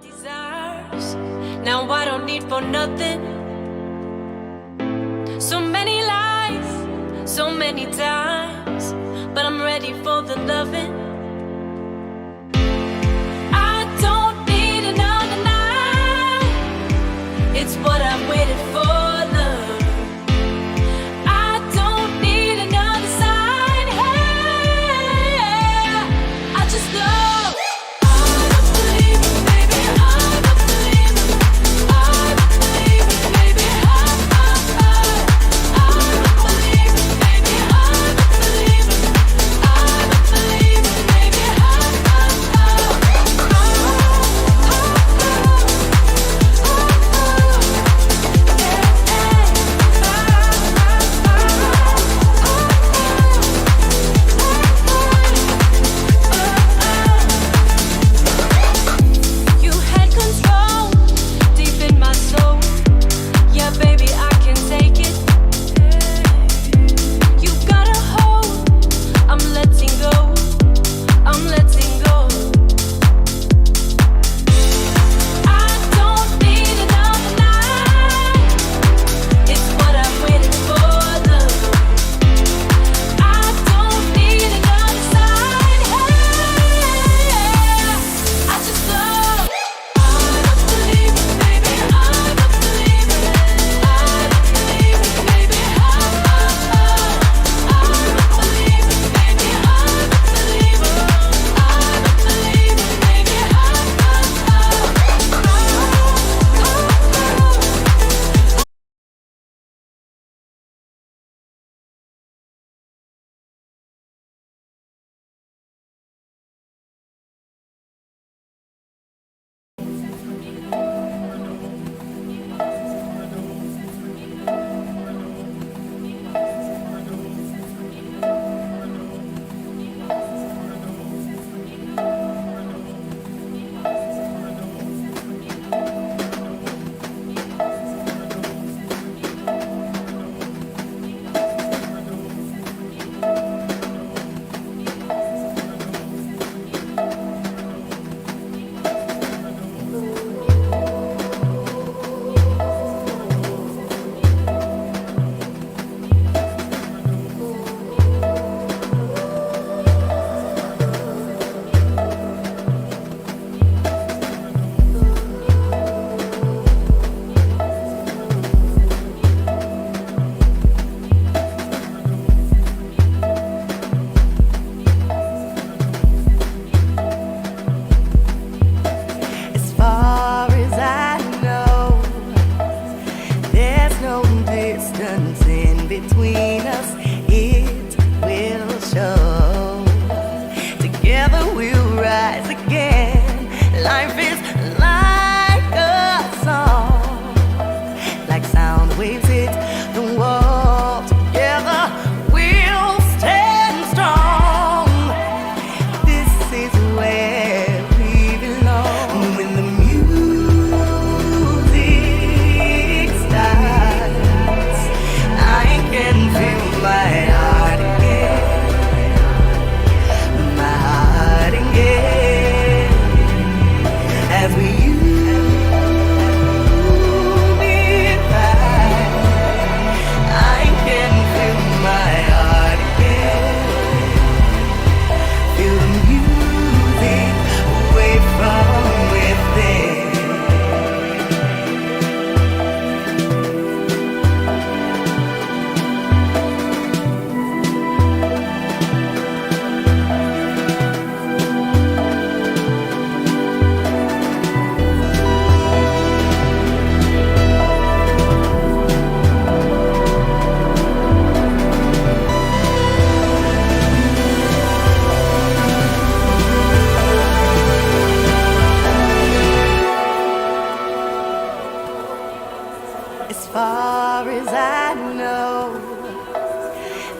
desires. Now I don't need for nothing. So many lies, so many times, but I'm ready for the loving. I don't need another night. It's what I've waited for, love. I don't need another sign. Hey, I just know.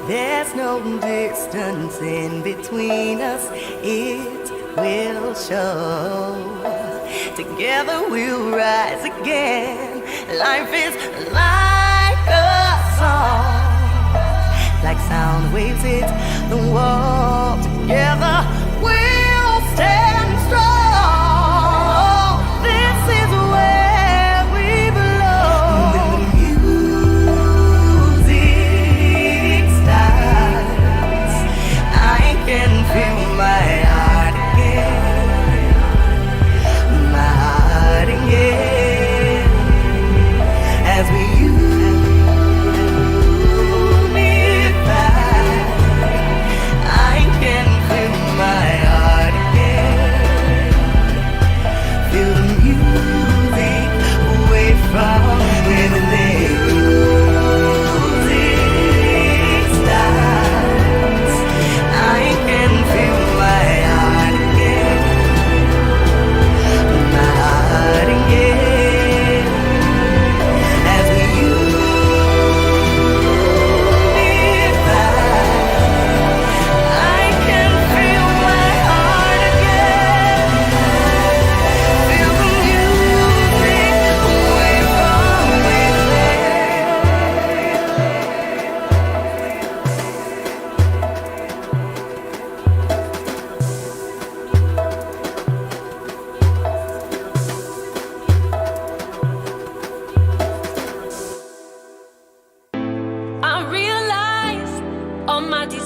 There's no distance in between us, it will show. Together we'll rise again. Life is like a song, like sound waves hit the wall. Together we'll stand strong.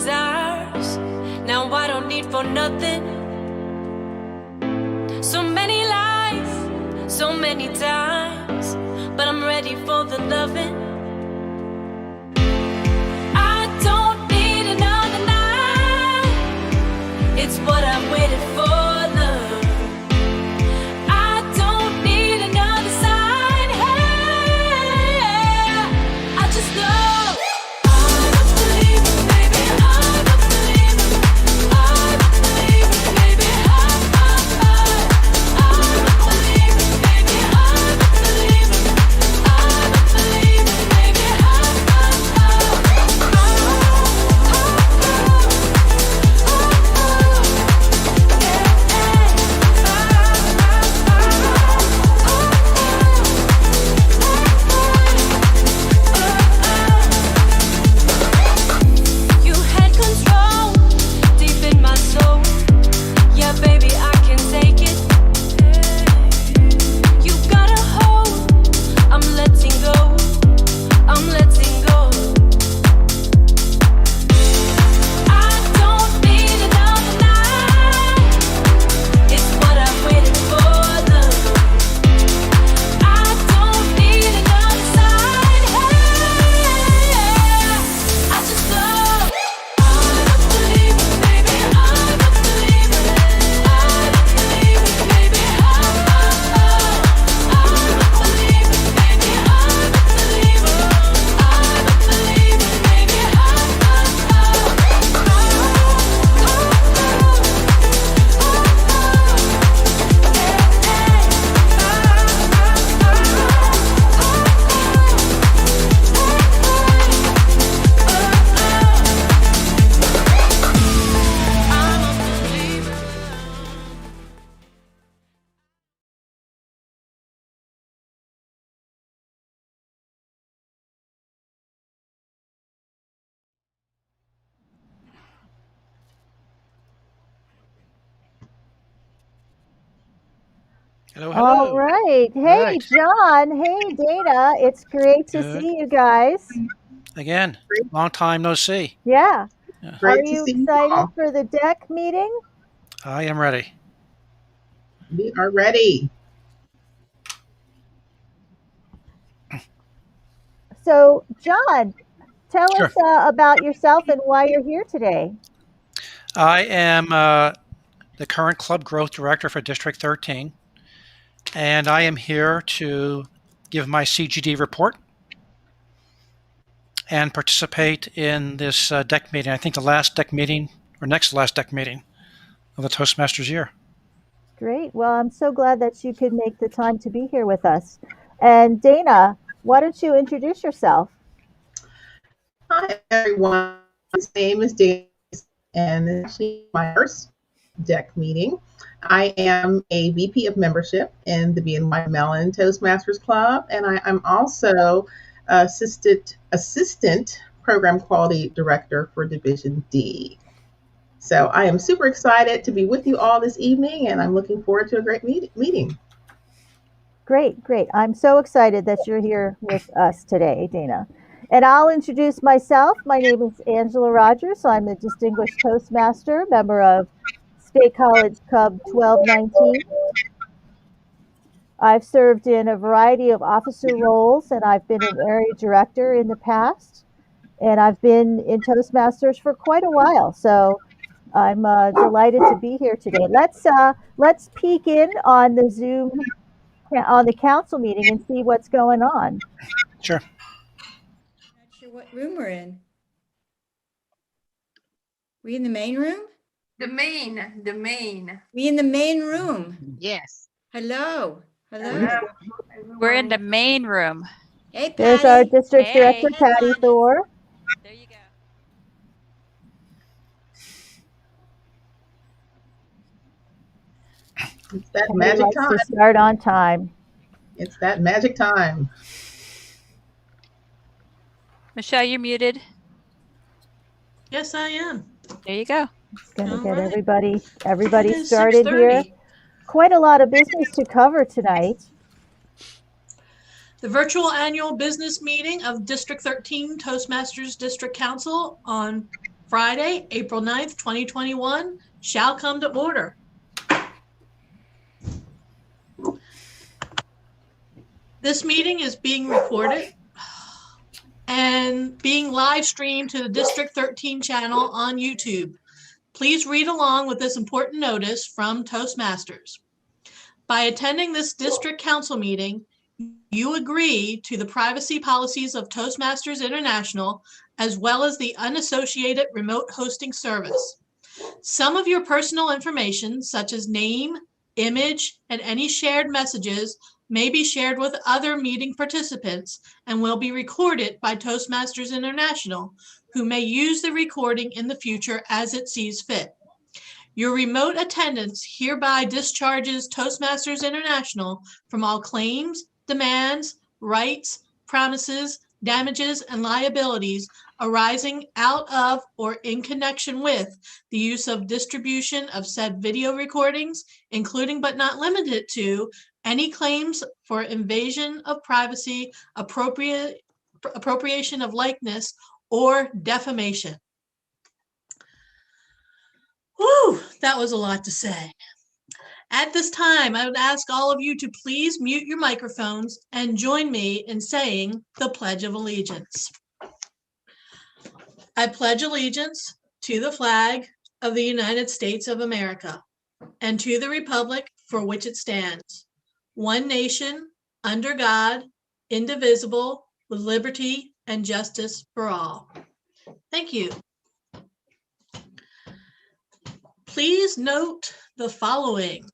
desires. Now I don't need for nothing. So many lies, so many times, but I'm ready for the loving. I don't need another night. It's what I waited for, love. I don't need another sign. Hey, I just know I'm a believer, baby. I'm a believer. I'm a believer, baby. I'm a believer, baby. I'm a believer. I'm a believer, baby. You had control deep in my soul. Yeah, baby, I can take it. You got a hold. I'm letting go. I'm letting go. I don't need another night. It's what I waited for, love. I don't need another sign. Hey, I just know I'm a believer, baby. I'm a believer. I'm a believer, baby. I'm a believer, baby. I'm a believer. I'm a believer, baby. Hello, All hello. right. All Hey, right. John. Hey, Dana. It's great to Good. see you guys. Again, Great, long time no see. Yeah. Yeah, Are great to you see you excited all. for the deck meeting? I am ready. We are ready. So, John, tell us Sure. about yourself and why you're here today. I am the current club growth director for District 13, and I am here to give my CGD report and participate in this deck meeting. I think the last deck meeting, or next to last deck meeting of the Toastmasters year. Great. Well, I'm so glad that you could make the time to be here with us. And Dana, why don't you introduce yourself? Hi, everyone. My name is Dave, and this is actually my first deck meeting. I am a VP of membership in the BNY Mellon Toastmasters Club, and I'm also assistant program quality director for Division D. So I am super excited to be with you all this evening, and I'm looking forward to a great meeting. Great, great. I'm so excited that you're here with us today, Dana. And I'll introduce myself. My name is Angela Rogers. I'm a distinguished Toastmaster, member of State College Club 1219. I've served in a variety of officer roles, and I've been an area director in the past. And I've been in Toastmasters for quite a while. So I'm delighted to be here today. Let's peek in on the Zoom on the council meeting and see what's going on. Sure. Not sure what room we're in. We in the main room? The main. We in the main room. Yes. Hello. Hello. We're in the main room. Hey, Patty. There's our district Hey. director, Patty Thor. There you go. It's that Patty magic likes time. to start on time. It's that magic time. Michelle, you're muted. Yes, I am. There you go. It's going to All get right. everybody It is started here. 6:30. Quite a lot of business to cover tonight. The virtual annual business meeting of District 13 Toastmasters District Council on Friday, April 9th, 2021, shall come to order. This meeting is being recorded and being live streamed to the District 13 channel on YouTube. Please read along with this important notice from Toastmasters. By attending this district council meeting, you agree to the privacy policies of Toastmasters International, as well as the unassociated remote hosting service. Some of your personal information, such as name, image, and any shared messages, may be shared with other meeting participants and will be recorded by Toastmasters International, who may use the recording in the future as it sees fit. Your remote attendance hereby discharges Toastmasters International from all claims, demands, rights, promises, damages, and liabilities arising out of or in connection with the use of distribution of said video recordings, including but not limited to any claims for invasion of privacy, appropriation of likeness, or defamation. Whew, that was a lot to say. At this time, I would ask all of you to please mute your microphones and join me in saying the Pledge of Allegiance. I pledge allegiance to the flag of the United States of America and to the republic for which it stands, one nation, under God, indivisible, with liberty and justice for all. Thank you. Please note the following.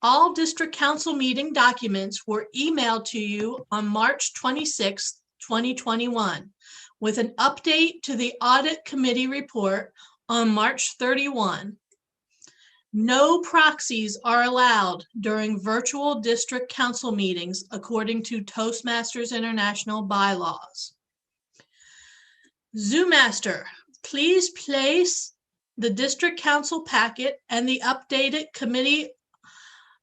All district council meeting documents were emailed to you on March 26, 2021, with an update to the audit committee report on March 31. No proxies are allowed during virtual district council meetings according to Toastmasters International bylaws. Zoommaster, please place the district council packet and the updated committee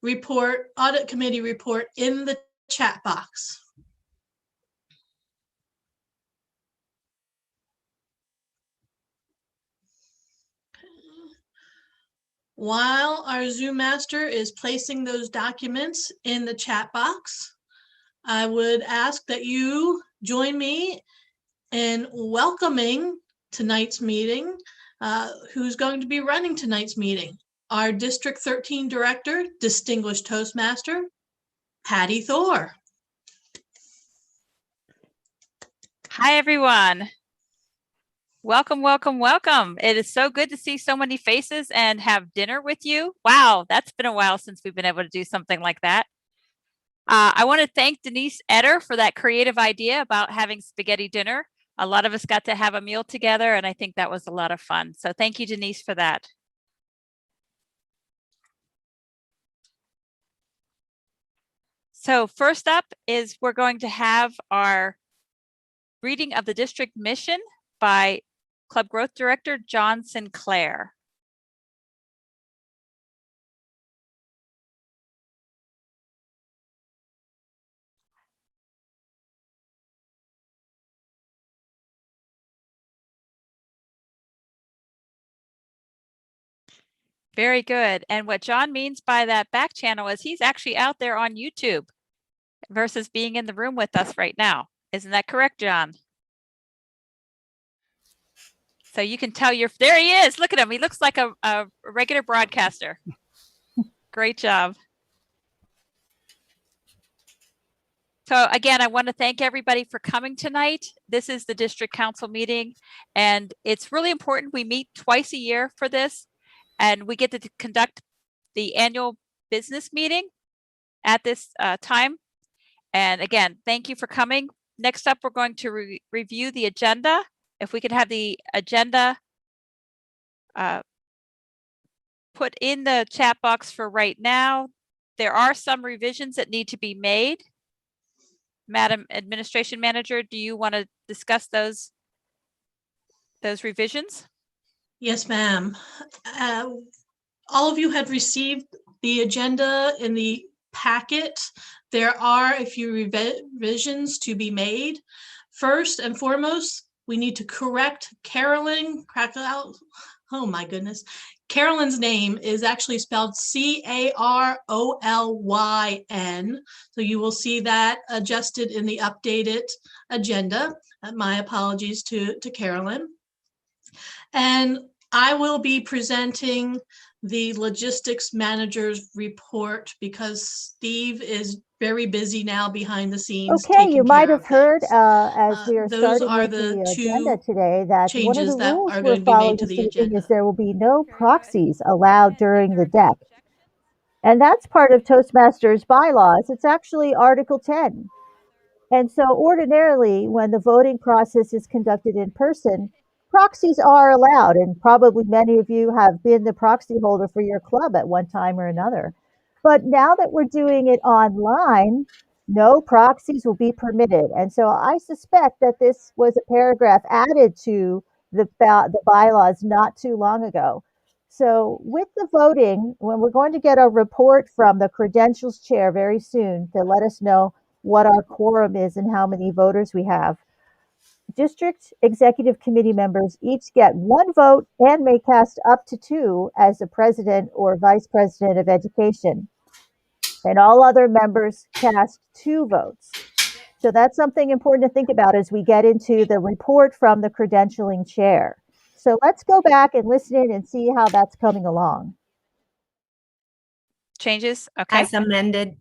report, audit committee report in the chat box. While our Zoom master is placing those documents in the chat box, I would ask that you join me in welcoming tonight's meeting. Who's going to be running tonight's meeting? Our District 13 Director, Distinguished Toastmaster, Patty Thor. Hi, everyone. Welcome, welcome, welcome. It is so good to see so many faces and have dinner with you. Wow, that's been a while since we've been able to do something like that. I want to thank Denise Eder for that creative idea about having spaghetti dinner. A lot of us got to have a meal together, and I think that was a lot of fun. So thank you, Denise, for that. So first up is we're going to have our reading of the district mission by Club Growth Director John Sinclair. Very good. And what John means by that back channel is he's actually out there on YouTube versus being in the room with us right now. Isn't that correct, John? So you can tell there he is. Look at him. He looks like a regular broadcaster. Great job. So again, I want to thank everybody for coming tonight. This is the district council meeting, and it's really important. We meet twice a year for this, and we get to conduct the annual business meeting at this time. And again, thank you for coming. Next up, we're going to review the agenda. If we could have the agenda put in the chat box for right now. There are some revisions that need to be made. Madam Administration Manager, do you want to discuss those revisions? Yes, ma'am. All of you had received the agenda in the packet. There are a few revisions to be made. First and foremost, we need to correct Carolyn Krakow. Oh my goodness. Carolyn's name is actually spelled Carolyn. So you will see that adjusted in the updated agenda. My apologies to Carolyn. And I will be presenting the logistics manager's report because Steve is very busy now behind the scenes. Okay, you taking might care have of heard things. as we are Those starting are with the the two agenda today that one of changes the that rules are we're going to be made following to this the evening is agenda. there will be no proxies allowed during the deck. And that's part of Toastmasters bylaws. It's actually Article 10. And so ordinarily, when the voting process is conducted in person, proxies are allowed. And probably many of you have been the proxy holder for your club at one time or another. But now that we're doing it online, no proxies will be permitted. And so I suspect that this was a paragraph added to the bylaws not too long ago. So with the voting, when we're going to get a report from the credentials chair very soon to let us know what our quorum is and how many voters we have. District executive committee members each get one vote and may cast up to two as the president or vice president of education. And all other members cast two votes. So that's something important to think about as we get into the report from the credentialing chair. So let's go back and listen in and see how that's coming along. Changes? Okay, As amended.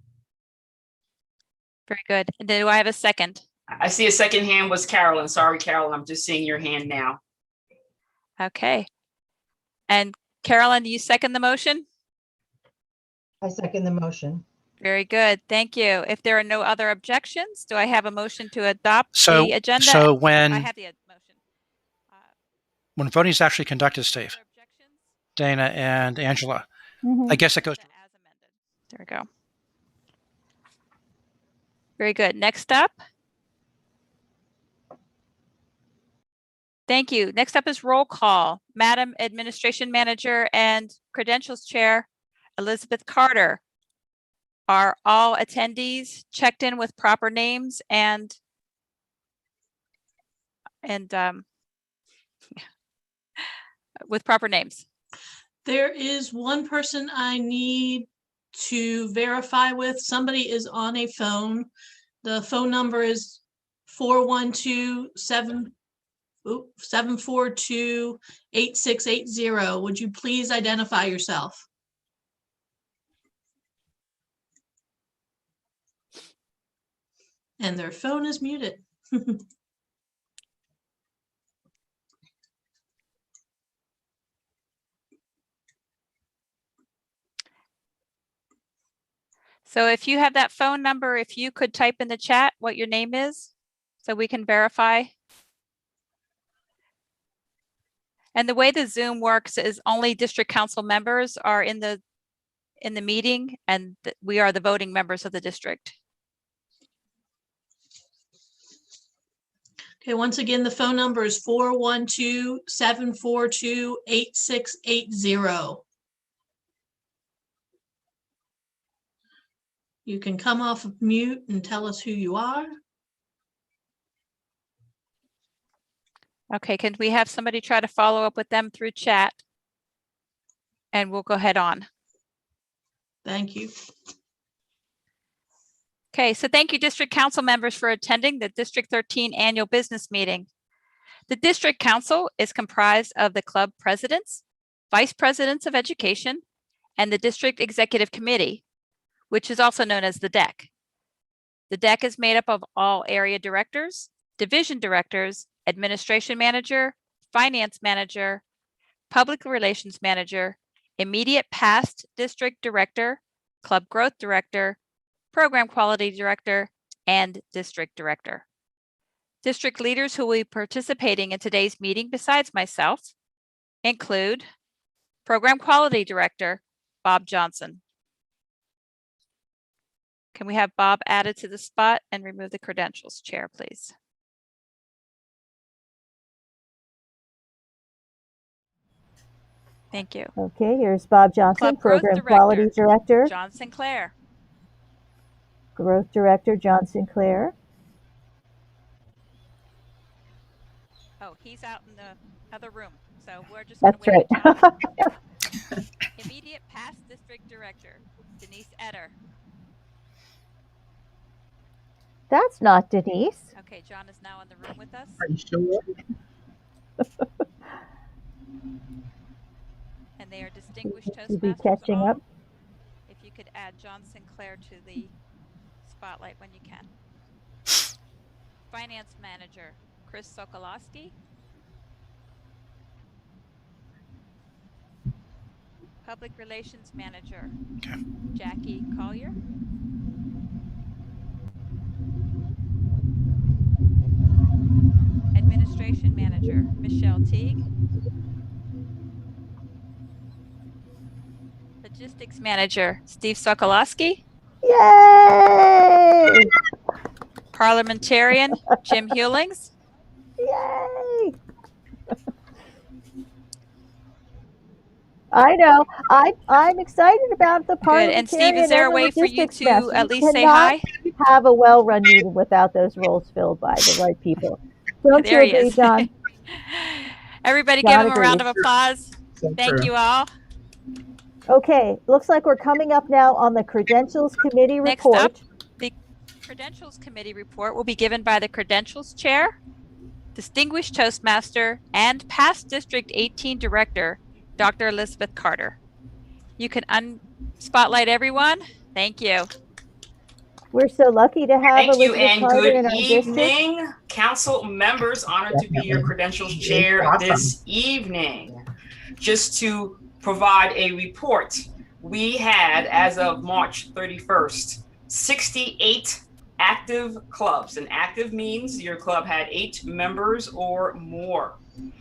very good. And then do I have a second? I see a second hand was Carolyn. Sorry, Carolyn. I'm just seeing your hand now. Okay. And Carolyn, do you second the motion? I second the motion. Very good. Thank you. If there are no other objections, do I have a motion to adopt So, the agenda? so I when have the motion. when voting is actually conducted, Steve, Other objections? Dana, and Angela, Mhm. I guess it goes. As amended. There we go. Very good. Next up. Thank you. Next up is roll call. Madam Administration Manager and Credentials Chair, Elizabeth Carter. Are all attendees checked in with proper names and with proper names? There is one person I need to verify with. Somebody is on a phone. The phone number is 412-742-8680. Would you please identify yourself? And their phone is muted. So if you have that phone number, if you could type in the chat what your name is so we can verify. And the way the Zoom works is only district council members are in the meeting, and we are the voting members of the district. Okay, once again, the phone number is 412-742-8680. You can come off of mute and tell us who you are. Okay, can we have somebody try to follow up with them through chat? And we'll go ahead on. Thank you. Okay, so thank you, district council members, for attending the District 13 annual business meeting. The district council is comprised of the club presidents, vice presidents of education, and the district executive committee, which is also known as the DEC. The DEC is made up of all area directors, division directors, administration manager, finance manager, public relations manager, immediate past district director, club growth director, program quality director, and district director. District leaders who will be participating in today's meeting besides myself include program quality director, Bob Johnson. Can we have Bob added to the spot and remove the credentials chair, please? Thank you. Okay, here's Bob Johnson, Club Growth Program Quality Director. John Sinclair. Growth Director, John Sinclair. Oh, he's out in the other room. So we're just going to That's wait right. for John. Immediate past district director, Denise Etter. That's not Denise. Okay, John is now in the room with us. Are you sure? And they are distinguished To be Toastmasters. catching all. up. If you could add John Sinclair to the spotlight when you can. Finance manager, Chris Sokolowski. Public relations manager, Okay. Jackie Collier. Administration manager, Michelle Teague. Logistics manager, Steve Sokolowski. Yay! Parliamentarian, Jim Hewlings. Yay! I know. I'm excited about the Good. And Steve, parliamentarian is there a and the way for you logistics to mess. at We least say cannot hi? have a well-run meeting without those roles filled by the right people. Don't There you he agree, is. John? Everybody John give him a round of agrees. applause. So Thank true. you all. Okay, looks like we're coming up now on the Credentials Committee Next report. up, the Credentials Committee report will be given by the Credentials Chair, Distinguished Toastmaster, and past District 18 Director, Dr. Elizabeth Carter. You can spotlight everyone. Thank you. We're so lucky to have Thank you Elizabeth and Carter good in our district. evening, council members. Honored to be your credentials chair Awesome. this evening. Just to provide a report, we had, as of March 31st, 68 active clubs. And active means your club had 8 members or more.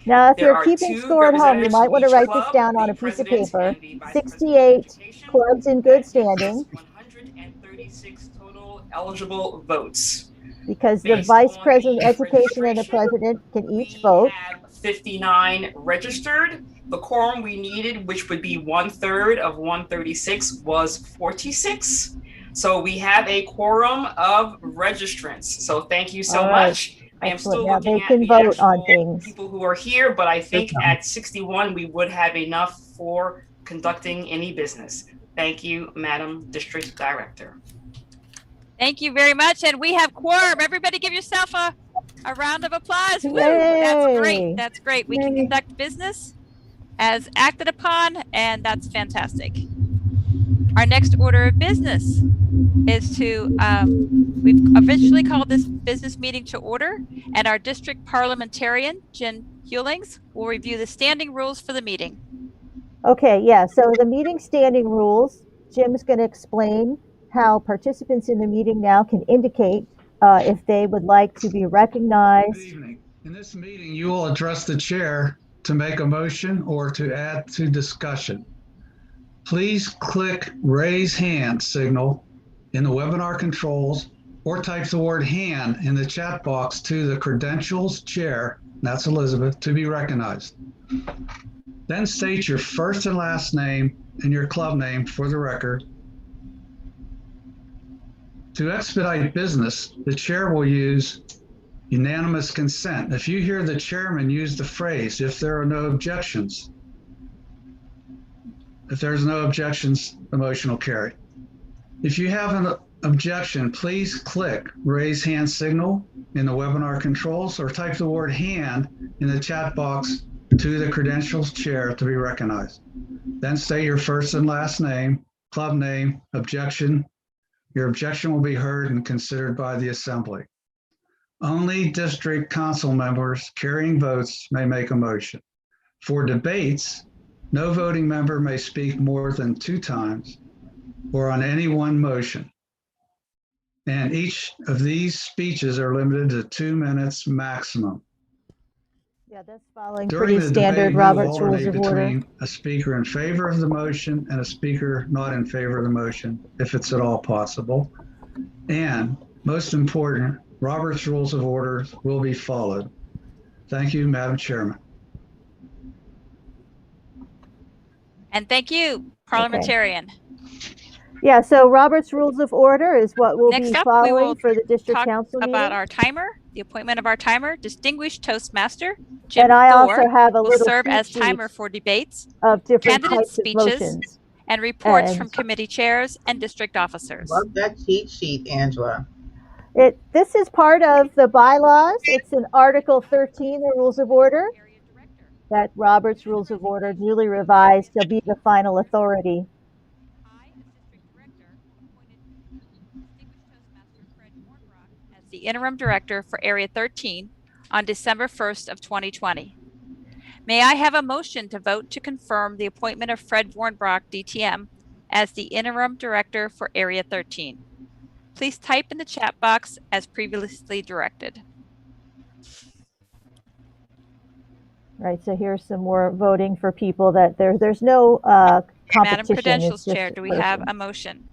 Now, if There you're are keeping 2 score at home, you representatives might from want to each write this club, down on the a piece of president paper. and the vice president of 68 education. clubs in That good gives us standing 136 total eligible votes. because the Based vice on president the of education and the registration, president can each we vote. have 59 registered. The quorum we needed, which would be 1/3 of 136, was 46. So we have a quorum of registrants. So thank you so All right. much. I am Excellent. still Now looking they at can the vote on actual things. people who are here, but I think job. at 61, we would have enough for conducting any business. Thank you, Madam District Director. Thank you very much. And we have quorum. Everybody give yourself a round of applause. Woo! That's Yay! great. That's great. We can Yay. conduct business as acted upon, and that's fantastic. Our next order of business is to, we've officially called this business meeting to order, and our district parliamentarian, Jen Hewlings, will review the standing rules for the meeting. Okay, yeah, so the meeting standing rules, Jim's going to explain how participants in the meeting now can indicate if they would like to be Good recognized. evening. In this meeting, you will address the chair to make a motion or to add to discussion. Please click raise hand signal in the webinar controls or type the word hand in the chat box to the credentials chair, that's Elizabeth, to be recognized. Then state your first and last name and your club name for the record. To expedite business, the chair will use unanimous consent. If you hear the chairman use the phrase, if there are no objections, if there's no objections, the motion will carry. If you have an objection, please click raise hand signal in the webinar controls or type the word hand in the chat box to the credentials chair to be recognized. Then state your first and last name, club name, objection. Your objection will be heard and considered by the assembly. Only district council members carrying votes may make a motion. For debates, no voting member may speak more than 2 times or on any one motion. And each of these speeches are limited to 2 minutes maximum. Yeah, that's following During pretty the standard debate, we will Robert's Rules alternate of Order. between a speaker in favor of the motion and a speaker not in favor of the motion, if it's at all possible. And most important, Robert's Rules of Order will be followed. Thank you, Madam Chairman. And thank you, parliamentarian. Yeah, so Robert's Rules of Order is what we'll Next be up, we following will for the district talk council about meeting. our timer the appointment of our timer, distinguished Toastmaster Jim And I Thor also have a will little serve cheat as sheet timer for debates, of different candidate types of speeches, motions. and reports And from committee chairs and district officers. Love that cheat sheet, Angela. this is part of the bylaws. It's in Article 13, the Rules of Order, that Robert's Rules of Order, newly revised, shall be the final authority. I, as district director, appointed distinguished Toastmaster Fred Warnbrock as the interim director for Area 13 on December 1st of 2020. May I have a motion to vote to confirm the appointment of Fred Warnbrock, DTM, as the interim director for Area 13? Please type in the chat box as previously directed. Right, so here's some more voting for people that there's no competition. Madam Credentials It's just Chair, do we have person. a motion?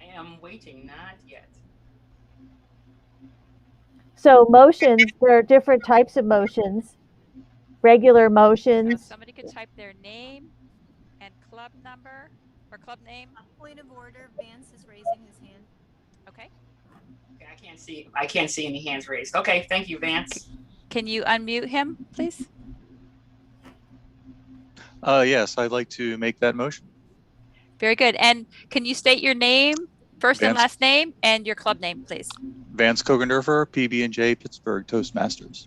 I am waiting, not yet. So motions, there are different types of motions. Regular motions. Somebody could type their name and club number or club name. Point of order, Vance is raising his hand. Okay. Okay, I can't see any hands raised. Okay, thank you, Vance. Can you unmute him, please? Yes, I'd like to make that motion. Very good. And can you state your name, first and Vance. last name, and your club name, please? Vance Kogendorfer, PB&J, Pittsburgh Toastmasters.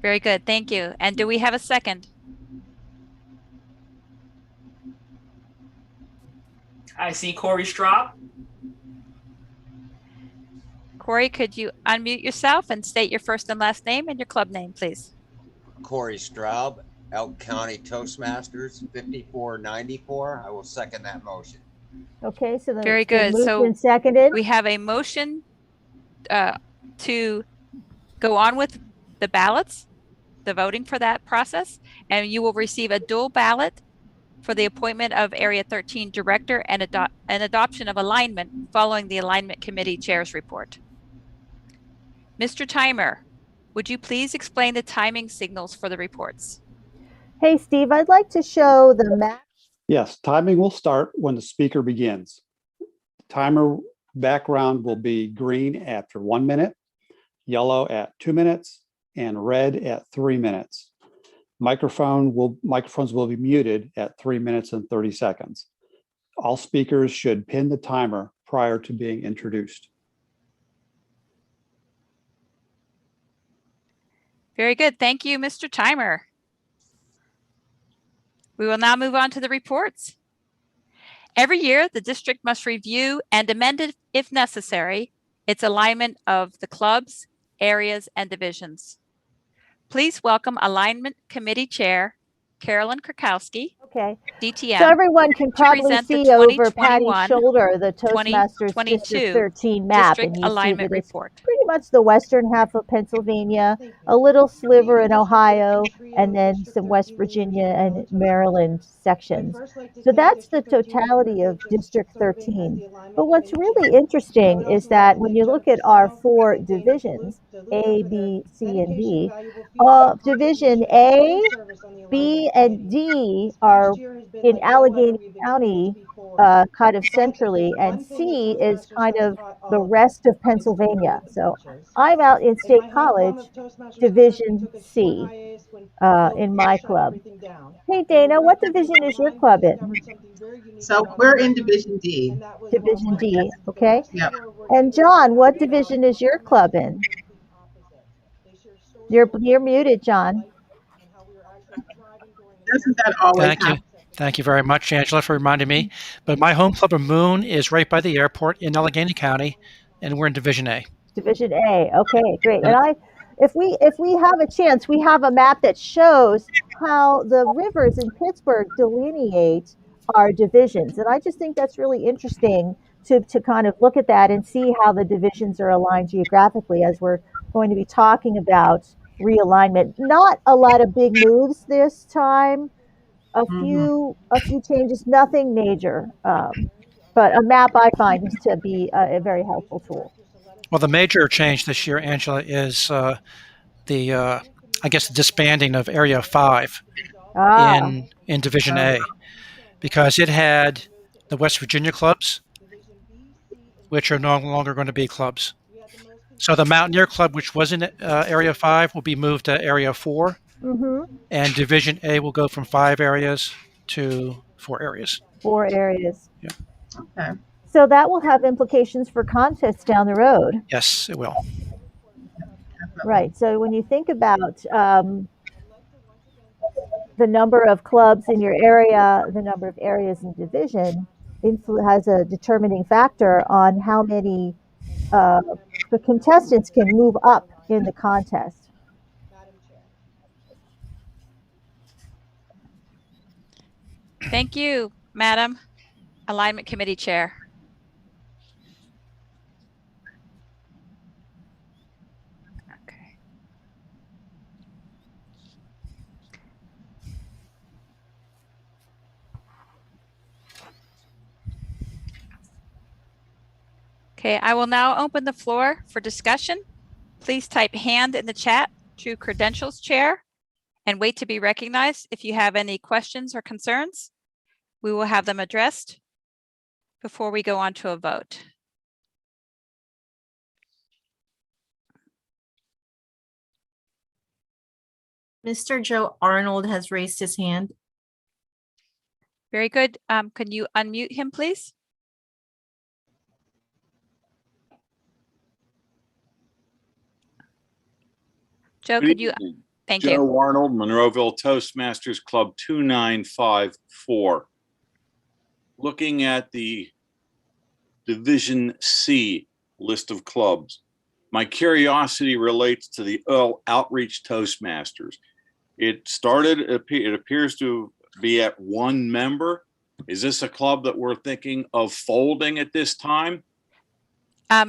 Very good. Thank you. And do we have a second? I see Corey Straub. Corey, could you unmute yourself and state your first and last name and your club name, please? Corey Straub, Elk County Toastmasters, 5494. I will second that motion. Okay, so Very it's been good. moved So and seconded. we have a motion to go on with the ballots, the voting for that process, and you will receive a dual ballot for the appointment of Area 13 Director and adoption of alignment following the Alignment Committee Chair's report. Mr. Timer, would you please explain the timing signals for the reports? Hey, Steve, I'd like to show the map. Yes, timing will start when the speaker begins. Timer background will be green after 1 minute, yellow at 2 minutes, and red at 3 minutes. Microphones will be muted at 3 minutes and 30 seconds. All speakers should pin the timer prior to being introduced. Very good. Thank you, Mr. Timer. We will now move on to the reports. Every year, the district must review and amend it, if necessary, its alignment of the clubs, areas, and divisions. Please welcome Alignment Committee Chair, Carolyn Krakowski, Okay. DTM. So everyone can probably present the see over Patty's 2021, shoulder the Toastmasters 2022 District 13 map, District and you see Alignment that it's Report. pretty much the western half of Pennsylvania, a little sliver in Ohio, and then some West Virginia and Maryland sections. So that's the totality of District 13. But what's really interesting is that when you look at our 4 divisions, A, B, C, and D, Division A, B, and D are in Allegheny County, kind of centrally, and C is kind of the rest of Pennsylvania. So I'm out in State College, Division C, in my club. Hey, Dana, what division is your club in? So we're in Division D. Division D, okay? Yep. And John, what division is your club in? You're muted, John. Doesn't that always Thank you. happen? Thank you very much, Angela, for reminding me. But my home club of Moon is right by the airport in Allegheny County, and we're in Division A. Division A. Okay, great. And if we have a chance, we have a map that shows how the rivers in Pittsburgh delineate our divisions. And I just think that's really interesting to kind of look at that and see how the divisions are aligned geographically as we're going to be talking about realignment. Not a lot of big moves this time. A few changes, nothing major. But a map I find is to be a very helpful tool. Well, the major change this year, Angela, is I guess, the disbanding of Area 5 in Division A, because it had the West Virginia clubs, which are no longer going to be clubs. So the Mountaineer Club, which was in Area 5, will be moved to Area 4, Mm-hmm. and Division A will go from 5 areas to 4 areas. 4 areas. Yeah. Okay. So that will have implications for contests down the road. Yes, it will. Right. So when you think about the number of clubs in your area, the number of areas in division, has a determining factor on how many the contestants can move up in the contest. Thank you, Madam Alignment Committee Chair. Okay. Okay, I will now open the floor for discussion. Please type hand in the chat to Credentials Chair and wait to be recognized if you have any questions or concerns. We will have them addressed before we go on to a vote. Mr. Joe Arnold has raised his hand. Very good. Can you unmute him, please? Joe, Good could you? evening. Thank you. Joe Arnold, Monroeville Toastmasters Club 2954. Looking at the Division C list of clubs, my curiosity relates to the Outreach Toastmasters. It appears to be at 1 member. Is this a club that we're thinking of folding at this time?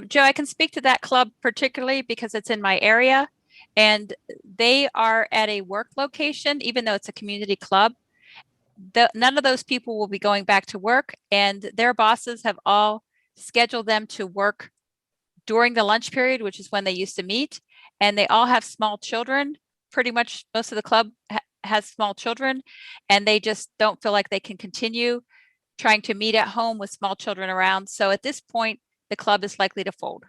Joe, I can speak to that club particularly because it's in my area and they are at a work location, even though it's a community club. None of those people will be going back to work, and their bosses have all scheduled them to work during the lunch period, which is when they used to meet. And they all have small children. Pretty much most of the club has small children, and they just don't feel like they can continue trying to meet at home with small children around. So at this point, the club is likely to fold.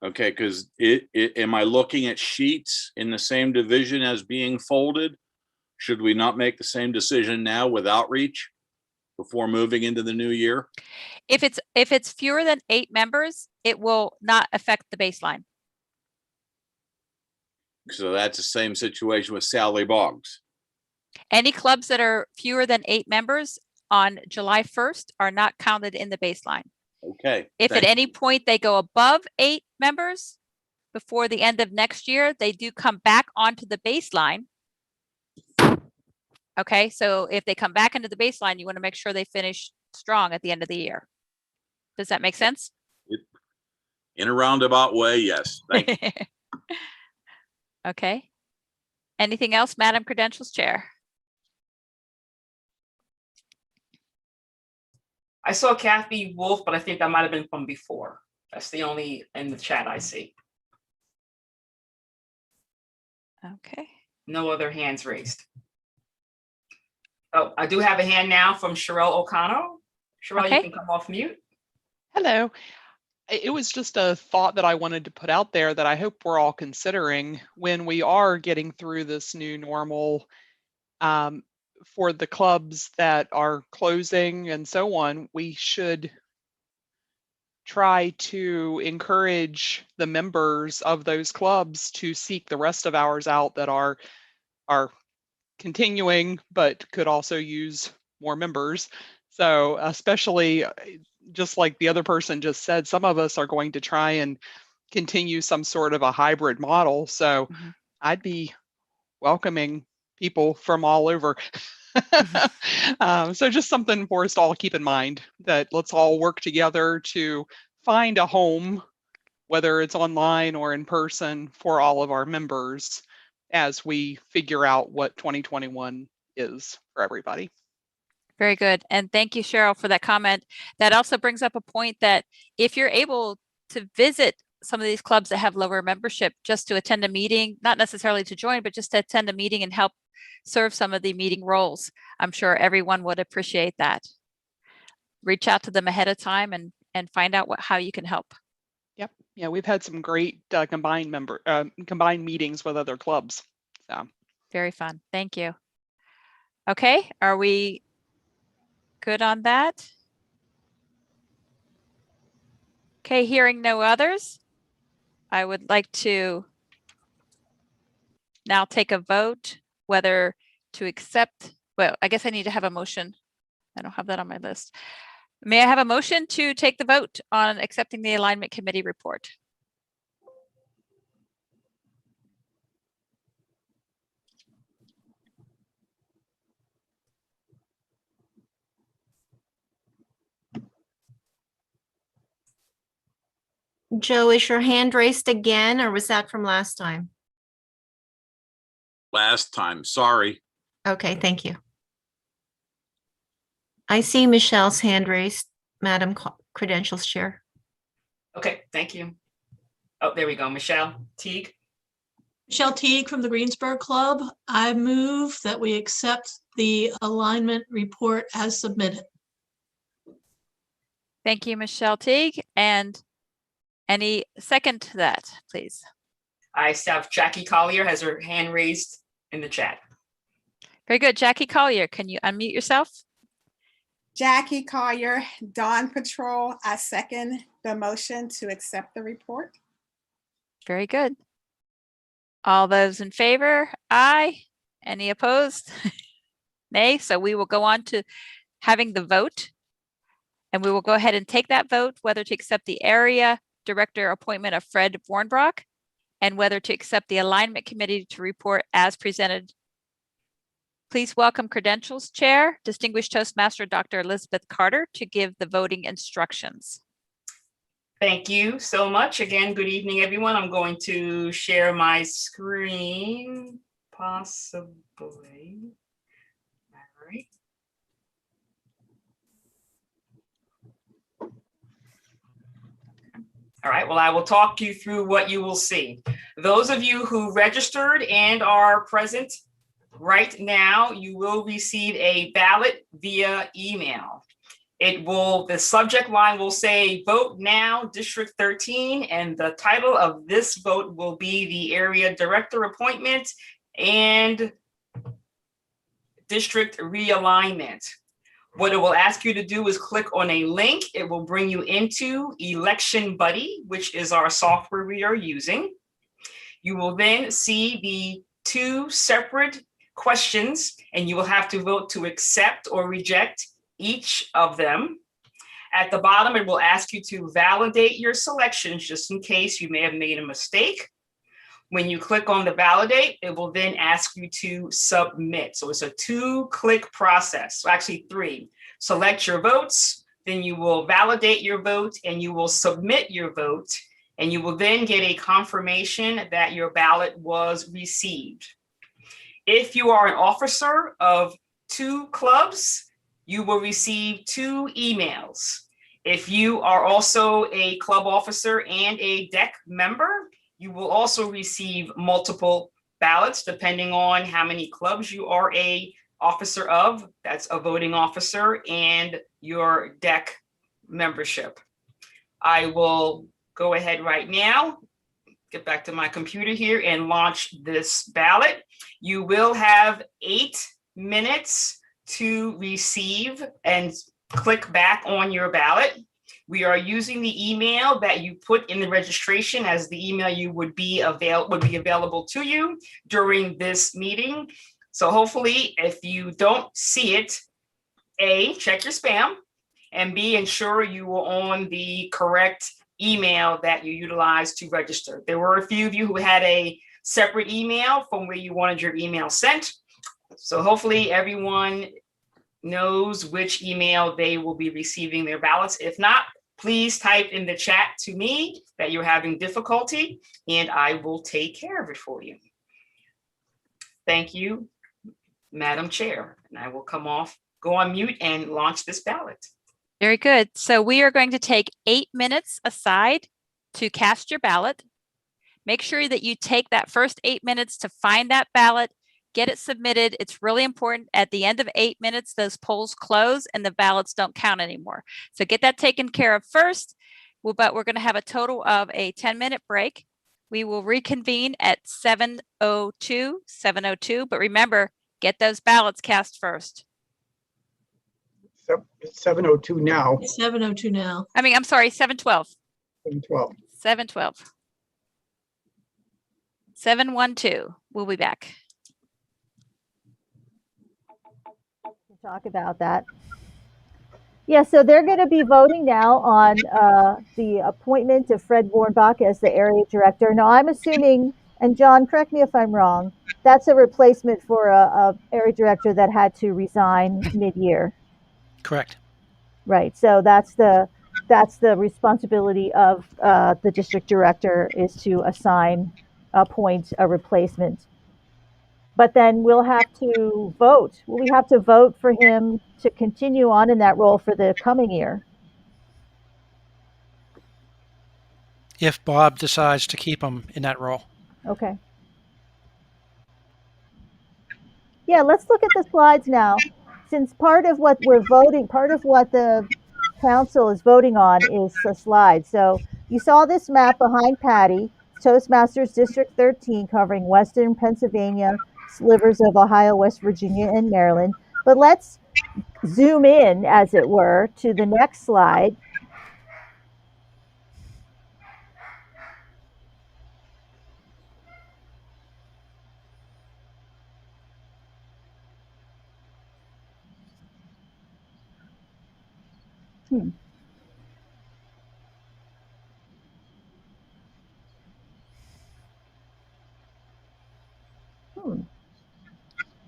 Okay, because am I looking at sheets in the same division as being folded? Should we not make the same decision now with Outreach before moving into the new year? If it's fewer than 8 members, it will not affect the baseline. So that's the same situation with Sally Boggs. Any clubs that are fewer than 8 members on July 1st are not counted in the baseline. Okay. If at any point they go above 8 members before the end of next year, they do come back onto the baseline. Okay, so if they come back into the baseline, you want to make sure they finish strong at the end of the year. Does that make sense? In a roundabout way, yes. Thank you. Okay. Anything else, Madam Credentials Chair? I saw Kathy Wolf, but I think that might have been from before. That's the only in the chat I see. Okay. No other hands raised. Oh, I do have a hand now from Sherelle O'Connell. Sherelle, Okay. you can come off mute. Hello. It was just a thought that I wanted to put out there that I hope we're all considering when we are getting through this new normal, for the clubs that are closing and so on. We should try to encourage the members of those clubs to seek the rest of ours out that are continuing, but could also use more members. So especially, just like the other person just said, some of us are going to try and continue some sort of a hybrid model. So I'd be welcoming people from all over. So just something for us to all keep in mind, that let's all work together to find a home, whether it's online or in person, for all of our members as we figure out what 2021 is for everybody. Very good. And thank you, Cheryl, for that comment. That also brings up a point that if you're able to visit some of these clubs that have lower membership, just to attend a meeting, not necessarily to join, but just to attend a meeting and help serve some of the meeting roles, I'm sure everyone would appreciate that. Reach out to them ahead of time and find out how you can help. Yep. Yeah, we've had some great combined meetings with other clubs. So Very fun. Thank you. Okay, are we good on that? Okay, hearing no others, I would like to now take a vote whether to accept, well, I guess I need to have a motion. I don't have that on my list. May I have a motion to take the vote on accepting the alignment committee report? Joe, is your hand raised again, or was that from last time? Last time, sorry. Okay, thank you. I see Michelle's hand raised, Madam Credentials Chair. Okay, thank you. Oh, there we go. Michelle Teague. Michelle Teague from the Greensburg Club. I move that we accept the alignment report as submitted. Thank you, Michelle Teague. And any second to that, please? I have Jackie Collier has her hand raised in the chat. Very good. Jackie Collier, can you unmute yourself? Jackie Collier, Dawn Patrol. I second the motion to accept the report. Very good. All those in favor? Aye. Any opposed? Nay. So we will go on to having the vote. And we will go ahead and take that vote, whether to accept the area director appointment of Fred Warnbrock and whether to accept the alignment committee to report as presented. Please welcome Credentials Chair, Distinguished Toastmaster Dr. Elizabeth Carter, to give the voting instructions. Thank you so much. Again, good evening, everyone. I'm going to share my screen, possibly. All right. All right, well, I will talk you through what you will see. Those of you who registered and are present right now, you will receive a ballot via email. The subject line will say Vote Now District 13, and the title of this vote will be the area director appointment and district realignment. What it will ask you to do is click on a link. It will bring you into Election Buddy, which is our software we are using. You will then see the two separate questions, and you will have to vote to accept or reject each of them. At the bottom, it will ask you to validate your selections just in case you may have made a mistake. When you click on the validate, it will then ask you to submit. So it's a 2-click process, so actually 3. Select your votes, then you will validate your vote and you will submit your vote, and you will then get a confirmation that your ballot was received. If you are an officer of 2 clubs, you will receive 2 emails. If you are also a club officer and a DEC member, you will also receive multiple ballots depending on how many clubs you are a officer of. That's a voting officer and your DEC membership. I will go ahead right now, get back to my computer here and launch this ballot. You will have 8 minutes to receive and click back on your ballot. We are using the email that you put in the registration as the email you would be available to you during this meeting. So hopefully, if you don't see it, A, check your spam, and B, ensure you are on the correct email that you utilized to register. There were a few of you who had a separate email from where you wanted your email sent. So hopefully everyone knows which email they will be receiving their ballots. If not, please type in the chat to me that you're having difficulty and I will take care of it for you. Thank you, Madam Chair. And I will go on mute and launch this ballot. Very good. So we are going to take 8 minutes aside to cast your ballot. Make sure that you take that first 8 minutes to find that ballot, get it submitted. It's really important. At the end of 8 minutes, those polls close and the ballots don't count anymore. So get that taken care of first. but we're going to have a total of a 10-minute break. We will reconvene at 7:02, but remember, get those ballots cast first. It's 7:02 now. It's 7:02 now. I mean, I'm sorry, 7:12. 7:12. 7:12. 7:12. We'll be back. Talk about that. Yeah, so they're going to be voting now on the appointment of Fred Warnbach as the area director. Now, I'm assuming, and John, correct me if I'm wrong, that's a replacement for a area director that had to resign mid-year. Correct. Right. So that's the responsibility of the district director, is to appoint a replacement. But then we'll have to vote. We have to vote for him to continue on in that role for the coming year. If Bob decides to keep him in that role. Okay. Yeah, let's look at the slides now. Since part of what the council is voting on is the slide. So you saw this map behind Patty, Toastmasters District 13, covering Western Pennsylvania, slivers of Ohio, West Virginia, and Maryland. But let's zoom in, as it were, to the next slide.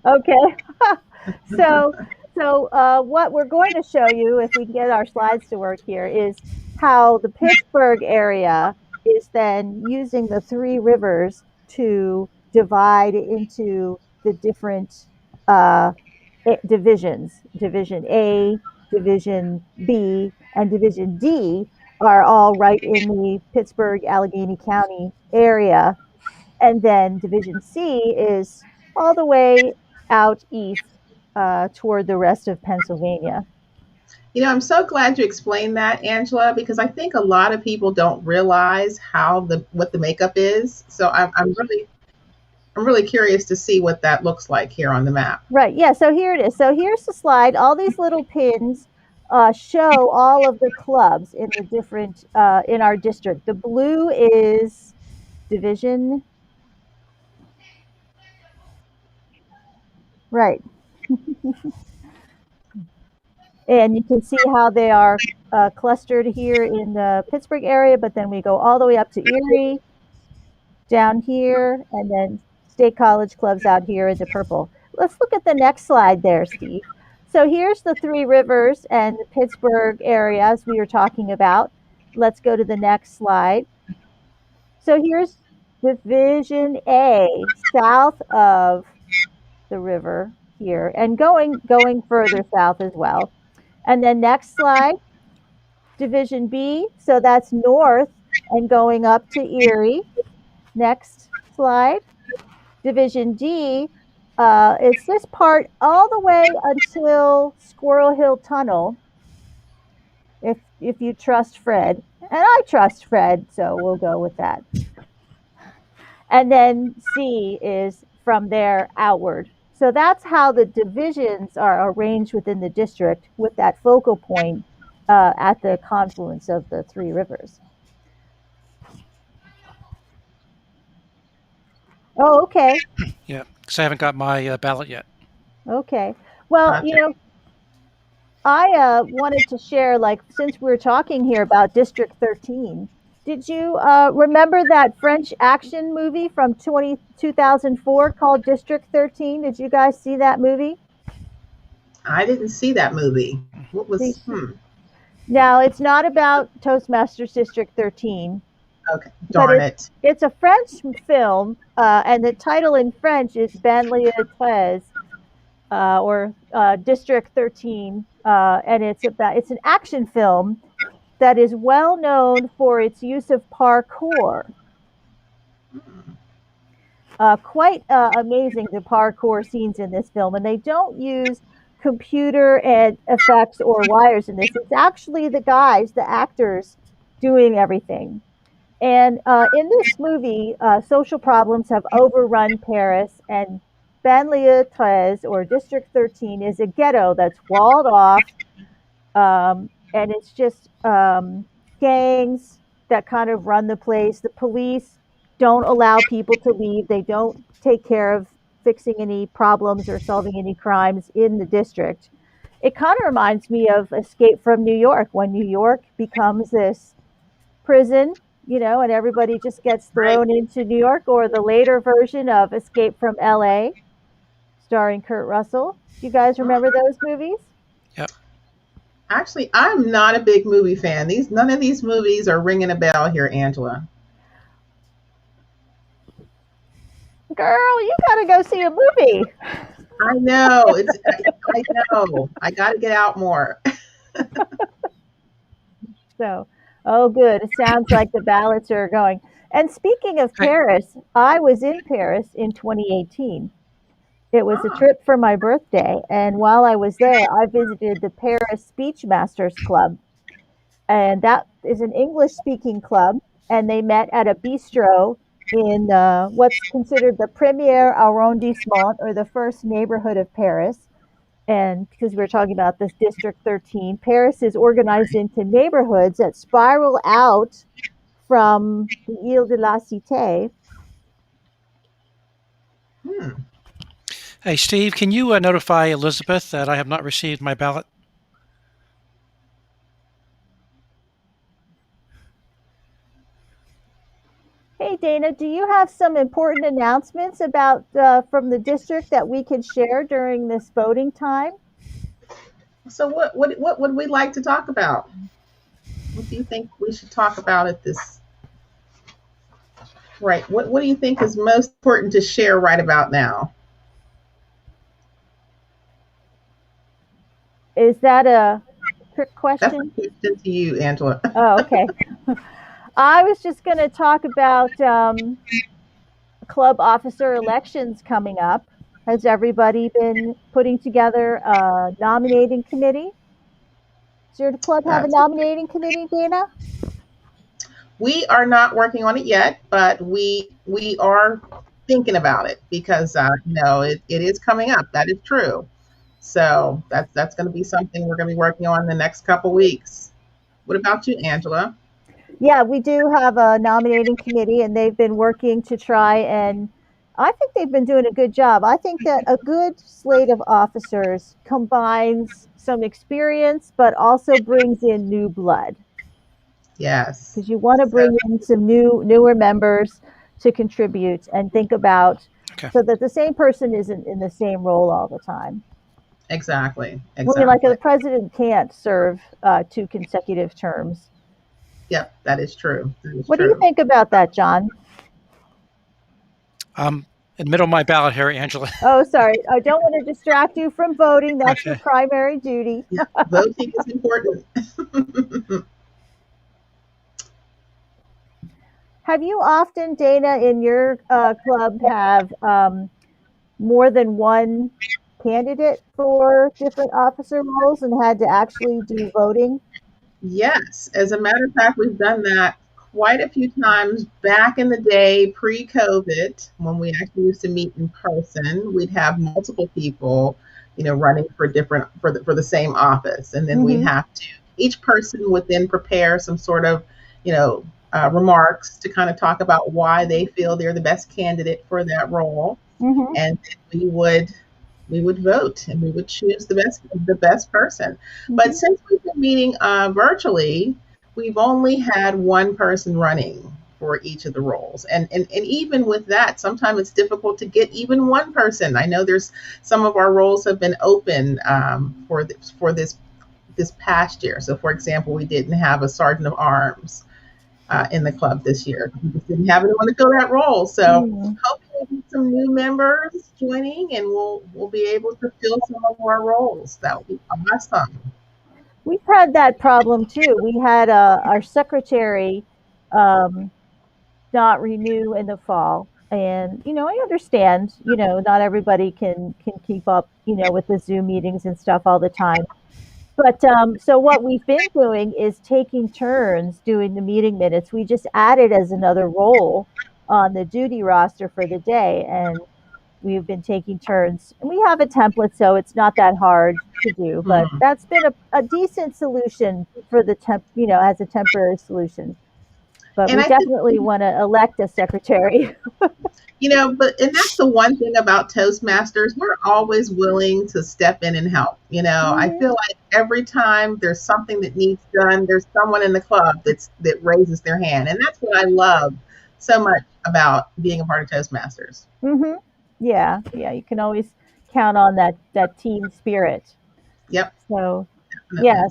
Okay. So what we're going to show you, if we can get our slides to work here, is how the Pittsburgh area is then using the three rivers to divide into the different divisions. Division A, Division B, and Division D are all right in the Pittsburgh, Allegheny County area. And then Division C is all the way out east toward the rest of Pennsylvania. You know, I'm so glad you explained that, Angela, because I think a lot of people don't realize what the makeup is. So I'm really curious to see what that looks like here on the map. Right. Yeah. So here it is. So here's the slide. All these little pins show all of the clubs in the different in our district. The blue is Division. Right. And you can see how they are clustered here in the Pittsburgh area, but then we go all the way up to Erie, down here, and then State College clubs out here in the purple. Let's look at the next slide there, Steve. So here's the three rivers and the Pittsburgh area, as we were talking about. Let's go to the next slide. So here's Division A, south of the river here, and going further south as well. And then next slide, Division B, so that's north and going up to Erie. Next slide, Division D, it's this part all the way until Squirrel Hill Tunnel, if you trust Fred. And I trust Fred, so we'll go with that. And then C is from there outward. So that's how the divisions are arranged within the district, with that focal point at the confluence of the three rivers. Oh, okay. Yeah, because I haven't got my ballot yet. Okay. Well, you know, I wanted to share, like, since we're talking here about District 13, did you remember that French action movie from 2004 called District 13? Did you guys see that movie? I didn't see that movie. What was? Now, it's not about Toastmasters District 13. Okay, darn it. It's a French film, and the title in French is Banlieue 13, or District 13, and it's an action film that is well known for its use of parkour. Quite amazing, the parkour scenes in this film, and they don't use computer and effects or wires in this. It's actually the guys, the actors, doing everything. And in this movie, social problems have overrun Paris, and Banlieue 13, or District 13, is a ghetto that's walled off, and it's just gangs that kind of run the place. The police don't allow people to leave. They don't take care of fixing any problems or solving any crimes in the district. It kind of reminds me of Escape from New York, when New York becomes this prison, and everybody just gets thrown into New York, or the later version of Escape from LA, starring Kurt Russell. Do you guys remember those movies? Yep. Actually, I'm not a big movie fan. None of these movies are ringing a bell here, Angela. Girl, you gotta go see a movie. I know. I know. I got to get out more. So, oh, good. It sounds like the ballots are going. And speaking of Paris, I was in Paris in 2018. It was a trip for my birthday, and while I was there, I visited the Paris Speech Masters Club, and that is an English-speaking club, and they met at a bistro in what's considered the premier arrondissement, or the first neighborhood of Paris. And because we were talking about this District 13, Paris is organized into neighborhoods that spiral out from the Ile de la Cité. Hey, Steve, can you notify Elizabeth that I have not received my ballot? Hey, Dana, do you have some important announcements about from the district that we could share during this voting time? So what would we like to talk about? What do you think we should talk about at this? Right. What do you think is most important to share right about now? Is that a trick question? That's a question to you, Angela. Oh, okay. I was just going to talk about club officer elections coming up. Has everybody been putting together a nominating committee? Does your club have a nominating committee, Dana? We are not working on it yet, but we are thinking about it because it is coming up. That is true. So that's going to be something we're going to be working on in the next couple weeks. What about you, Angela? Yeah, we do have a nominating committee, and they've been working to try, and I think they've been doing a good job. I think that a good slate of officers combines some experience, but also brings in new blood. Yes. Because you want to bring in some newer members to contribute and think about, so that the same person isn't in the same role all the time. Exactly. I mean, like the president can't serve 2 consecutive terms. Yep, that is true. What do you think about that, John? In the middle of my ballot here, Angela. Oh, sorry. I don't want to distract you from voting. That's your primary duty. Voting is important. Have you often, Dana, in your club, have more than one candidate for different officer roles and had to actually do voting? Yes. As a matter of fact, we've done that quite a few times back in the day, pre-COVID, when we actually used to meet in person. We'd have multiple people, running for the same office, and then we'd have to, each person would then prepare some sort of, remarks to kind of talk about why they feel they're the best candidate for that role, and then we would vote and we would choose the best person. But since we've been meeting virtually, we've only had one person running for each of the roles, and even with that, sometimes it's difficult to get even one person. I know there's some of our roles have been open for this past year. So, for example, we didn't have a sergeant of arms in the club this year. We just didn't have anyone to fill that role. So hopefully we'll get some new members joining, and we'll be able to fill some of our roles. That would be awesome. We've had that problem too. We had our secretary not renew in the fall. And, I understand, not everybody can keep up, with the Zoom meetings and stuff all the time. But so what we've been doing is taking turns doing the meeting minutes. We just added as another role on the duty roster for the day, and we've been taking turns. And we have a template, so it's not that hard to do. But that's been a decent solution for the as a temporary solution. But And we I think, definitely want to elect a secretary. and that's the one thing about Toastmasters, we're always willing to step in and help. I feel like every time there's something that needs done, there's someone in the club that raises their hand. And that's what I love so much about being a part of Toastmasters. Yeah, you can always count on that team spirit. Yep. So, yeah,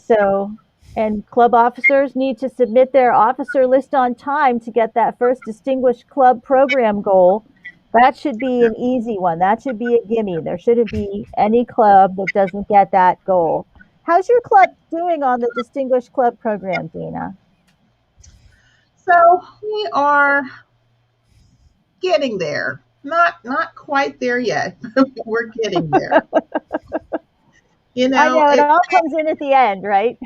and club officers need to submit their officer list on time to get that first distinguished club program goal. That should be an easy one. That should be a gimme. There shouldn't be any club that doesn't get that goal. How's your club doing on the distinguished club program, Dana? So we are getting there. Not quite there yet, but we're getting there. I know it all comes in at the end, right?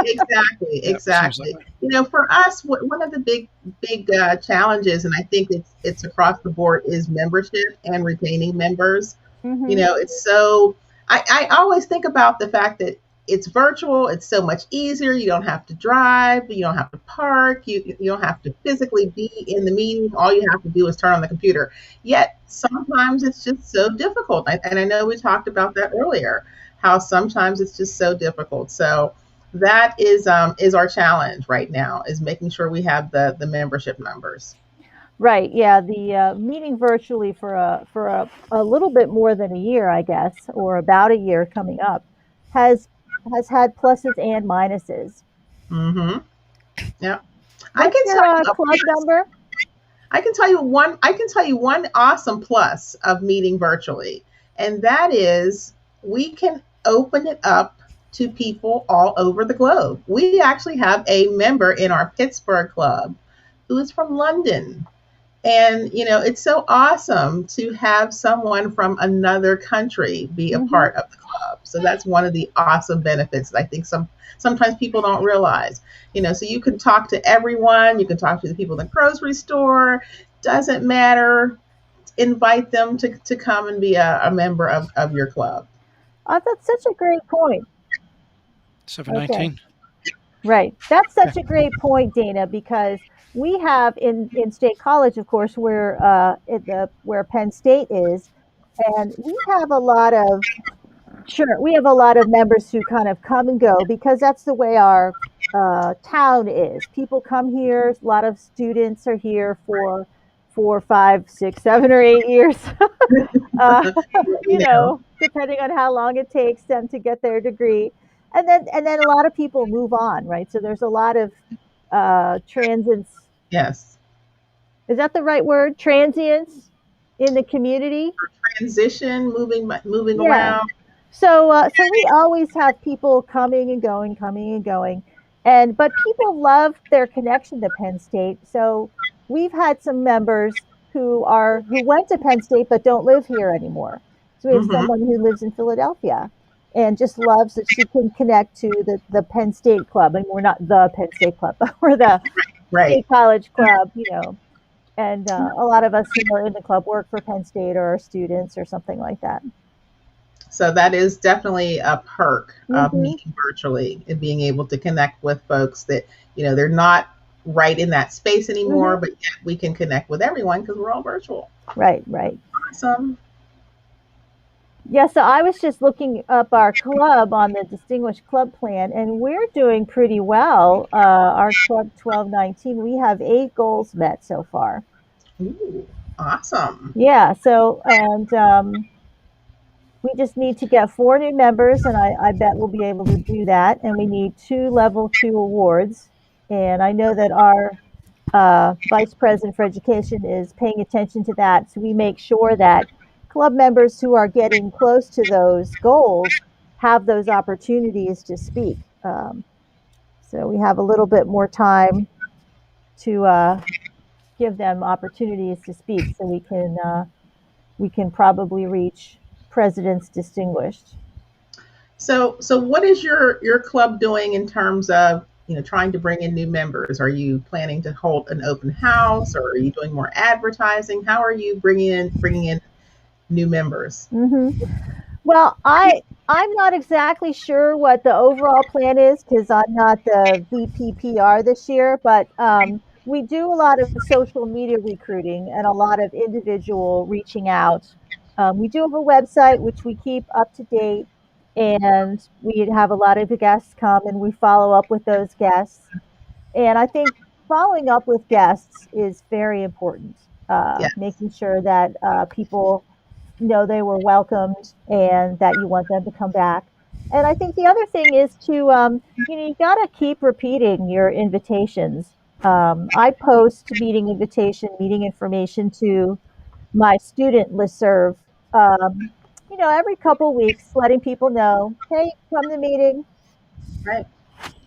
Exactly. For us, one of the big challenges, and I think it's across the board, is membership and retaining members. It's so. I always think about the fact that it's virtual. It's so much easier. You don't have to drive. You don't have to park. You don't have to physically be in the meeting. All you have to do is turn on the computer. Yet sometimes it's just so difficult. And I know we talked about that earlier, how sometimes it's just so difficult. So that is our challenge right now, is making sure we have the membership numbers. Right. Yeah. The meeting virtually for a little bit more than a year, I guess, or about a year coming up, has had pluses and minuses. Yeah. What's your club number? I can tell you one awesome plus of meeting virtually, and that is we can open it up to people all over the globe. We actually have a member in our Pittsburgh club who is from London. And, it's so awesome to have someone from another country be a part of the club. So that's one of the awesome benefits that I think sometimes people don't realize. So you can talk to everyone. You can talk to the people in the grocery store. Doesn't matter. Invite them to come and be a member of your club. Oh, that's such a great point. 719. Okay. Right. That's such a great point, Dana, because we have in State College, of course, where Penn State is, and we have a lot of members who kind of come and go because that's the way our town is. People come here. A lot of students are here for 4, 5, 6, 7, or 8 years. Depending on how long it takes them to get their degree. And then a lot of people move on, right? So there's a lot of transients. Yes. Is that the right word? Transients in the community? Transition, moving around. So we always have people coming and going. But people love their connection to Penn State. So we've had some members who went to Penn State but don't live here anymore. So we have someone who lives in Philadelphia and just loves that she can connect to the Penn State Club. I mean, we're not the Penn State Club, but we're the State College Club, And a lot of us who are in the club work for Penn State or are students or something like that. So that is definitely a perk of meeting virtually and being able to connect with folks that, they're not right in that space anymore, but yet we can connect with everyone because we're all virtual. Right. Awesome. Yeah, so I was just looking up our club on the Distinguished Club Plan, and we're doing pretty well. Our Club 1219, we have 8 goals met so far. Ooh, awesome. Yeah, so, and we just need to get 4 new members, and I bet we'll be able to do that. And we need 2 level 2 awards. And I know that our Vice President for Education is paying attention to that. So we make sure that club members who are getting close to those goals have those opportunities to speak. So we have a little bit more time to give them opportunities to speak, so we can probably reach President's Distinguished. So what is your club doing in terms of, trying to bring in new members? Are you planning to hold an open house, or are you doing more advertising? How are you bringing in new members? Well, I'm not exactly sure what the overall plan is because I'm not the VPPR this year, but we do a lot of social media recruiting and a lot of individual reaching out. We do have a website which we keep up to date, and we have a lot of guests come and we follow up with those guests. And I think following up with guests is very important, Yes. making sure that people know they were welcomed and that you want them to come back. And I think the other thing is to, you got to keep repeating your invitations. I post meeting information to my student listserv, every couple weeks, letting people know, hey, come to the meeting. Right.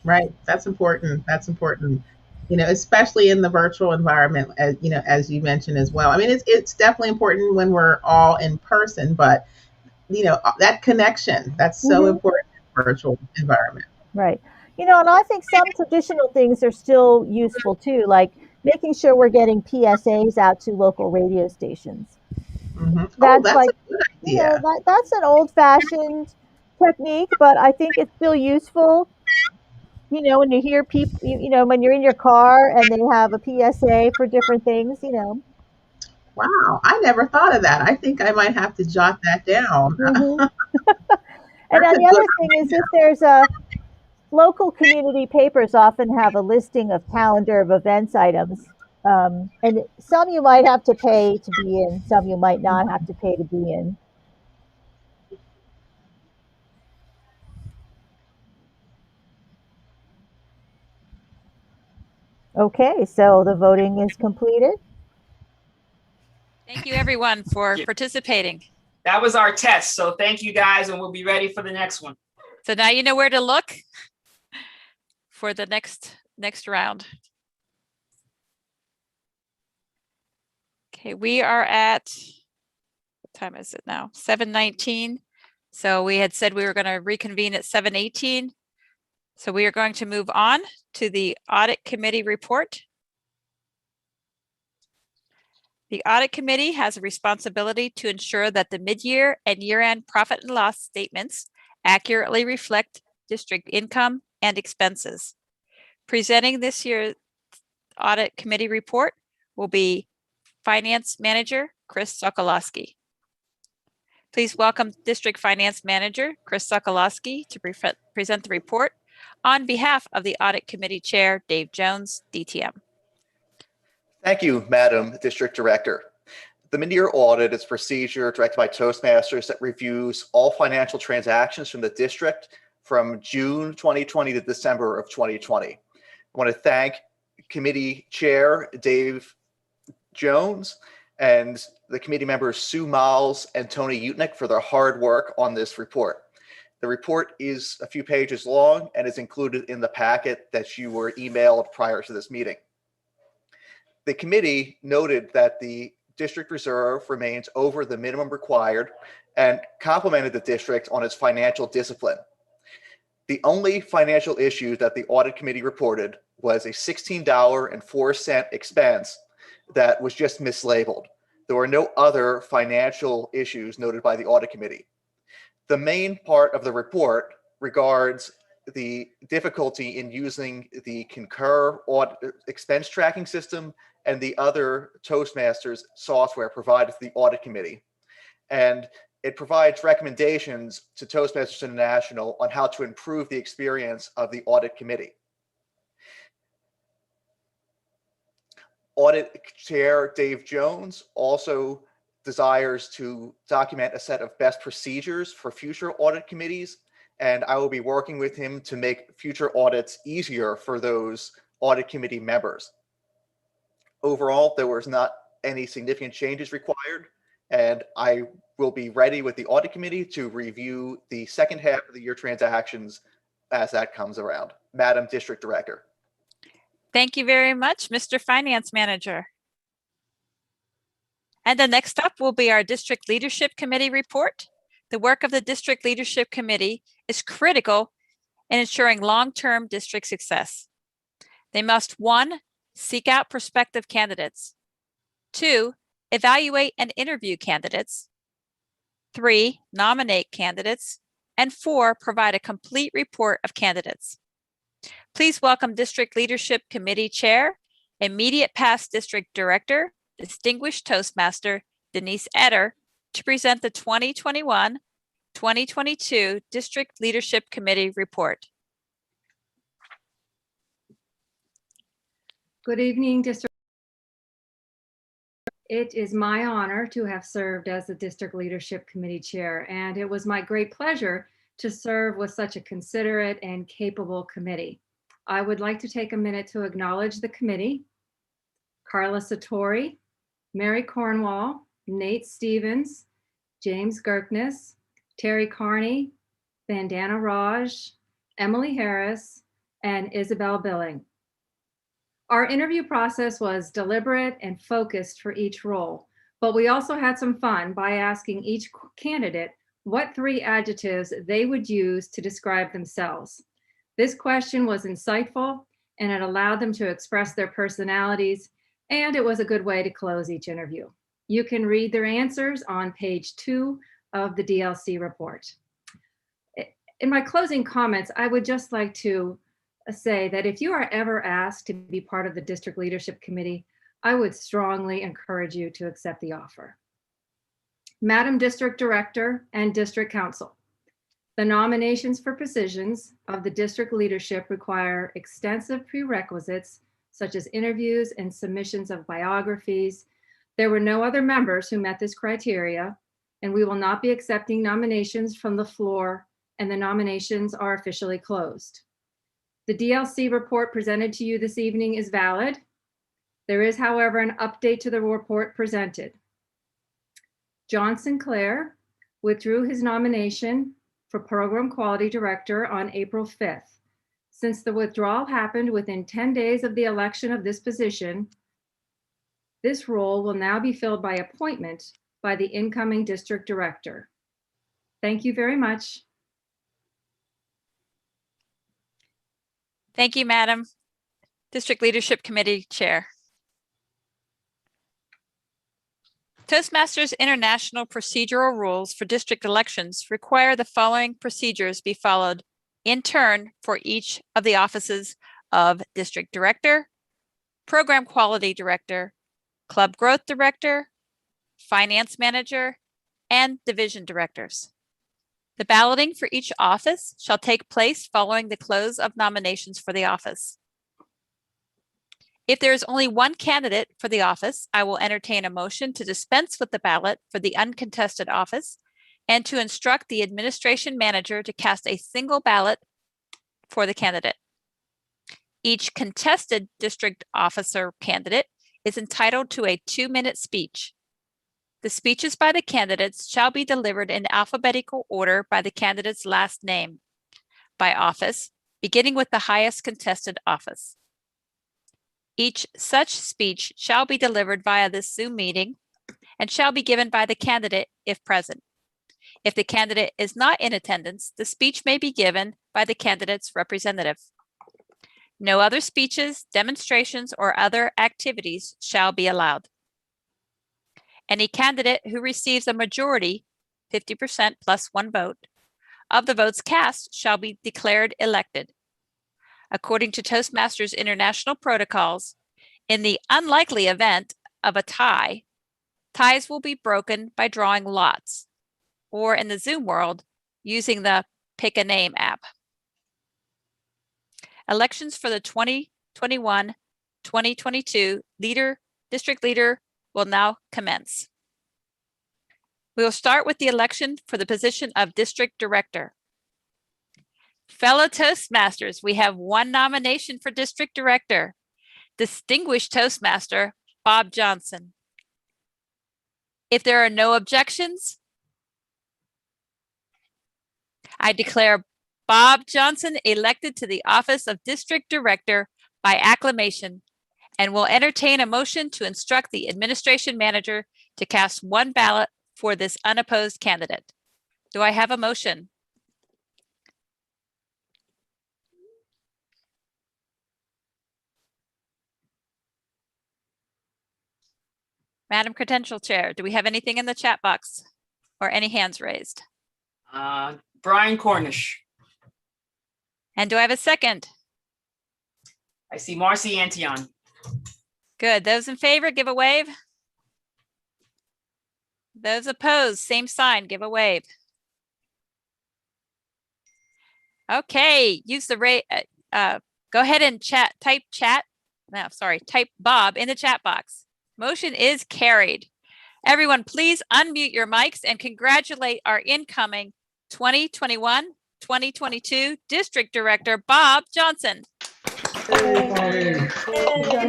Right. That's important. That's important. Especially in the virtual environment, as you mentioned as well. I mean, it's definitely important when we're all in person, but that connection, that's so Mhm. important in virtual environment. Right. And I think some traditional things are still useful too, like making sure we're getting PSAs out to local radio stations. Oh, That's that's like, a good idea. that's an old-fashioned technique, but I think it's still useful. When you hear people, when you're in your car and they have a PSA for different things. Wow, I never thought of that. I think I might have to jot that down. Hmm. And That's then a the good other thing is idea. if there's a local community papers often have a listing of calendar of events items. And some you might have to pay to be in, some you might not have to pay to be in. Okay, so the voting is completed. Thank you, everyone, for Yeah. participating. That was our test. So thank you guys, and we'll be ready for the next one. So now you know where to look for the next round. Okay, we are at, what time is it now? 7:19. So we had said we were going to reconvene at 7:18. So we are going to move on to the audit committee report. The audit committee has a responsibility to ensure that the mid-year and year-end profit and loss statements accurately reflect district income and expenses. Presenting this year's audit committee report will be Finance Manager Chris Sokolowski. Please welcome District Finance Manager Chris Sokolowski to present the report on behalf of the Audit Committee Chair Dave Jones, DTM. Thank you, Madam District Director. The mid-year audit is a procedure directed by Toastmasters that reviews all financial transactions from the district from June 2020 to December of 2020. I want to thank Committee Chair Dave Jones and the committee members Sue Miles and Tony Utnick for their hard work on this report. The report is a few pages long and is included in the packet that you were emailed prior to this meeting. The committee noted that the district reserve remains over the minimum required and complimented the district on its financial discipline. The only financial issue that the audit committee reported was a $16.04 expense that was just mislabeled. There were no other financial issues noted by the audit committee. The main part of the report regards the difficulty in using the Concur audit expense tracking system and the other Toastmasters software provided to the audit committee. And it provides recommendations to Toastmasters International on how to improve the experience of the audit committee. Audit Chair Dave Jones also desires to document a set of best procedures for future audit committees, and I will be working with him to make future audits easier for those audit committee members. Overall, there was not any significant changes required, and I will be ready with the audit committee to review the second half of the year transactions as that comes around. Madam District Director. Thank you very much, Mr. Finance Manager. And the next up will be our District Leadership Committee report. The work of the District Leadership Committee is critical in ensuring long-term district success. They must 1, seek out prospective candidates, 2, evaluate and interview candidates, 3, nominate candidates, and 4, provide a complete report of candidates. Please welcome District Leadership Committee Chair, immediate past District Director, Distinguished Toastmaster Denise Etter, to present the 2021-2022 District Leadership Committee Report. Good evening, District. It is my honor to have served as the District Leadership Committee Chair, and it was my great pleasure to serve with such a considerate and capable committee. I would like to take a minute to acknowledge the committee: Carla Satori, Mary Cornwall, Nate Stevens, James Gerkness, Terry Carney, Vandana Raj, Emily Harris, and Isabel Billing. Our interview process was deliberate and focused for each role, but we also had some fun by asking each candidate what 3 adjectives they would use to describe themselves. This question was insightful, and it allowed them to express their personalities, and it was a good way to close each interview. You can read their answers on page 2 of the DLC report. In my closing comments, I would just like to say that if you are ever asked to be part of the District Leadership Committee, I would strongly encourage you to accept the offer. Madam District Director and District Council, the nominations for positions of the district leadership require extensive prerequisites such as interviews and submissions of biographies. There were no other members who met this criteria, and we will not be accepting nominations from the floor, and the nominations are officially closed. The DLC report presented to you this evening is valid. There is, however, an update to the report presented. John Sinclair withdrew his nomination for Program Quality Director on April 5th. Since the withdrawal happened within 10 days of the election of this position, this role will now be filled by appointment by the incoming District Director. Thank you very much. Thank you, Madam District Leadership Committee Chair. Toastmasters International Procedural Rules for District Elections require the following procedures be followed in turn for each of the offices of District Director, Program Quality Director, Club Growth Director, Finance Manager, and Division Directors. The balloting for each office shall take place following the close of nominations for the office. If there is only one candidate for the office, I will entertain a motion to dispense with the ballot for the uncontested office and to instruct the administration manager to cast a single ballot for the candidate. Each contested district officer candidate is entitled to a 2-minute speech. The speeches by the candidates shall be delivered in alphabetical order by the candidate's last name, by office, beginning with the highest contested office. Each such speech shall be delivered via this Zoom meeting and shall be given by the candidate if present. If the candidate is not in attendance, the speech may be given by the candidate's representative. No other speeches, demonstrations, or other activities shall be allowed. Any candidate who receives a majority, 50% plus 1 vote, of the votes cast shall be declared elected. According to Toastmasters International protocols, in the unlikely event of a tie, ties will be broken by drawing lots, or in the Zoom world, using the Pick a Name app. Elections for the 2021-2022 district leader will now commence. We will start with the election for the position of District Director. Fellow Toastmasters, we have one nomination for District Director, Distinguished Toastmaster Bob Johnson. If there are no objections, I declare Bob Johnson elected to the office of District Director by acclamation, and will entertain a motion to instruct the administration manager to cast 1 ballot for this unopposed candidate. Do I have a motion? Madam Credential Chair, do we have anything in the chat box or any hands raised? Brian Cornish. And do I have a second? I see Marcy Antion. Good. Those in favor, give a wave. Those opposed, same sign, give a wave. Okay, use the go ahead and type Bob in the chat box. Motion is carried. Everyone, please unmute your mics and congratulate our incoming 2021-2022 District Director, Bob Johnson. Hey,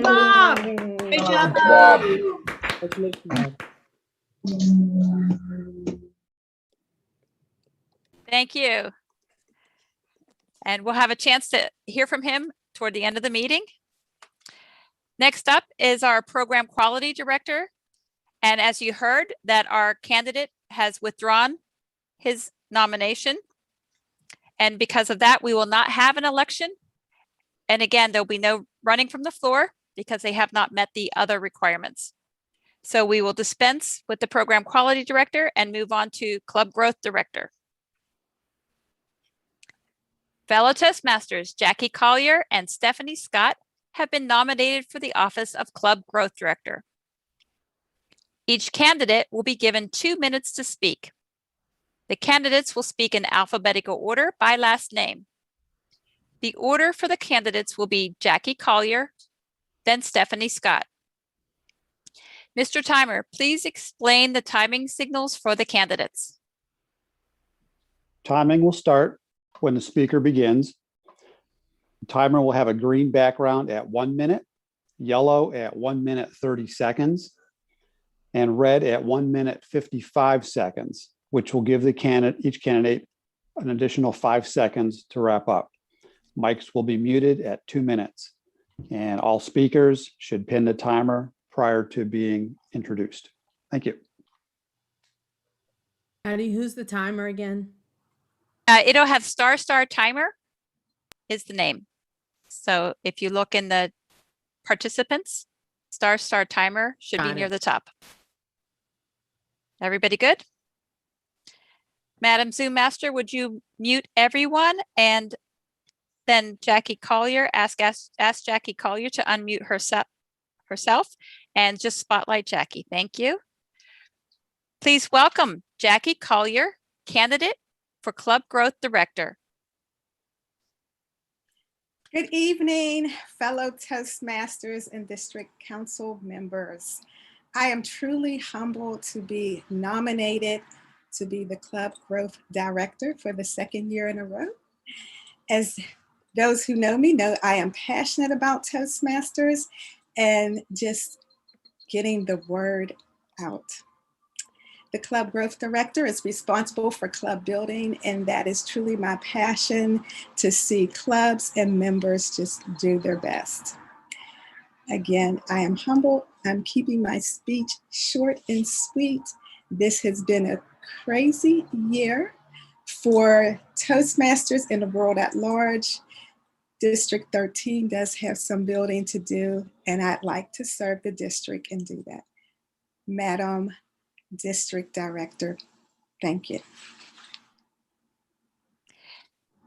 Bob. Good job, Bob. Thank you. And we'll have a chance to hear from him toward the end of the meeting. Next up is our Program Quality Director. And as you heard, that our candidate has withdrawn his nomination. And because of that, we will not have an election. And again, there'll be no running from the floor because they have not met the other requirements. So we will dispense with the Program Quality Director and move on to Club Growth Director. Fellow Toastmasters Jackie Collier and Stephanie Scott have been nominated for the office of Club Growth Director. Each candidate will be given 2 minutes to speak. The candidates will speak in alphabetical order by last name. The order for the candidates will be Jackie Collier, then Stephanie Scott. Mr. Timer, please explain the timing signals for the candidates. Timing will start when the speaker begins. The timer will have a green background at 1 minute, yellow at 1 minute 30 seconds, and red at 1 minute 55 seconds, which will give each candidate an additional 5 seconds to wrap up. Mics will be muted at 2 minutes, and all speakers should pin the timer prior to being introduced. Thank you. Patty, who's the timer again? It'll have star timer is the name. So if you look in the participants, star timer should be near the top. Everybody good? Madam Zoom Master, would you mute everyone? And then Jackie Collier, ask Jackie Collier to unmute herself and just spotlight Jackie. Thank you. Please welcome Jackie Collier, candidate for Club Growth Director. Good evening, fellow Toastmasters and District Council members. I am truly humbled to be nominated to be the Club Growth Director for the second year in a row. As those who know me know, I am passionate about Toastmasters and just getting the word out. The Club Growth Director is responsible for club building, and that is truly my passion, to see clubs and members just do their best. Again, I am humble. I'm keeping my speech short and sweet. This has been a crazy year for Toastmasters in the world at large. District 13 does have some building to do, and I'd like to serve the district and do that. Madam District Director, thank you.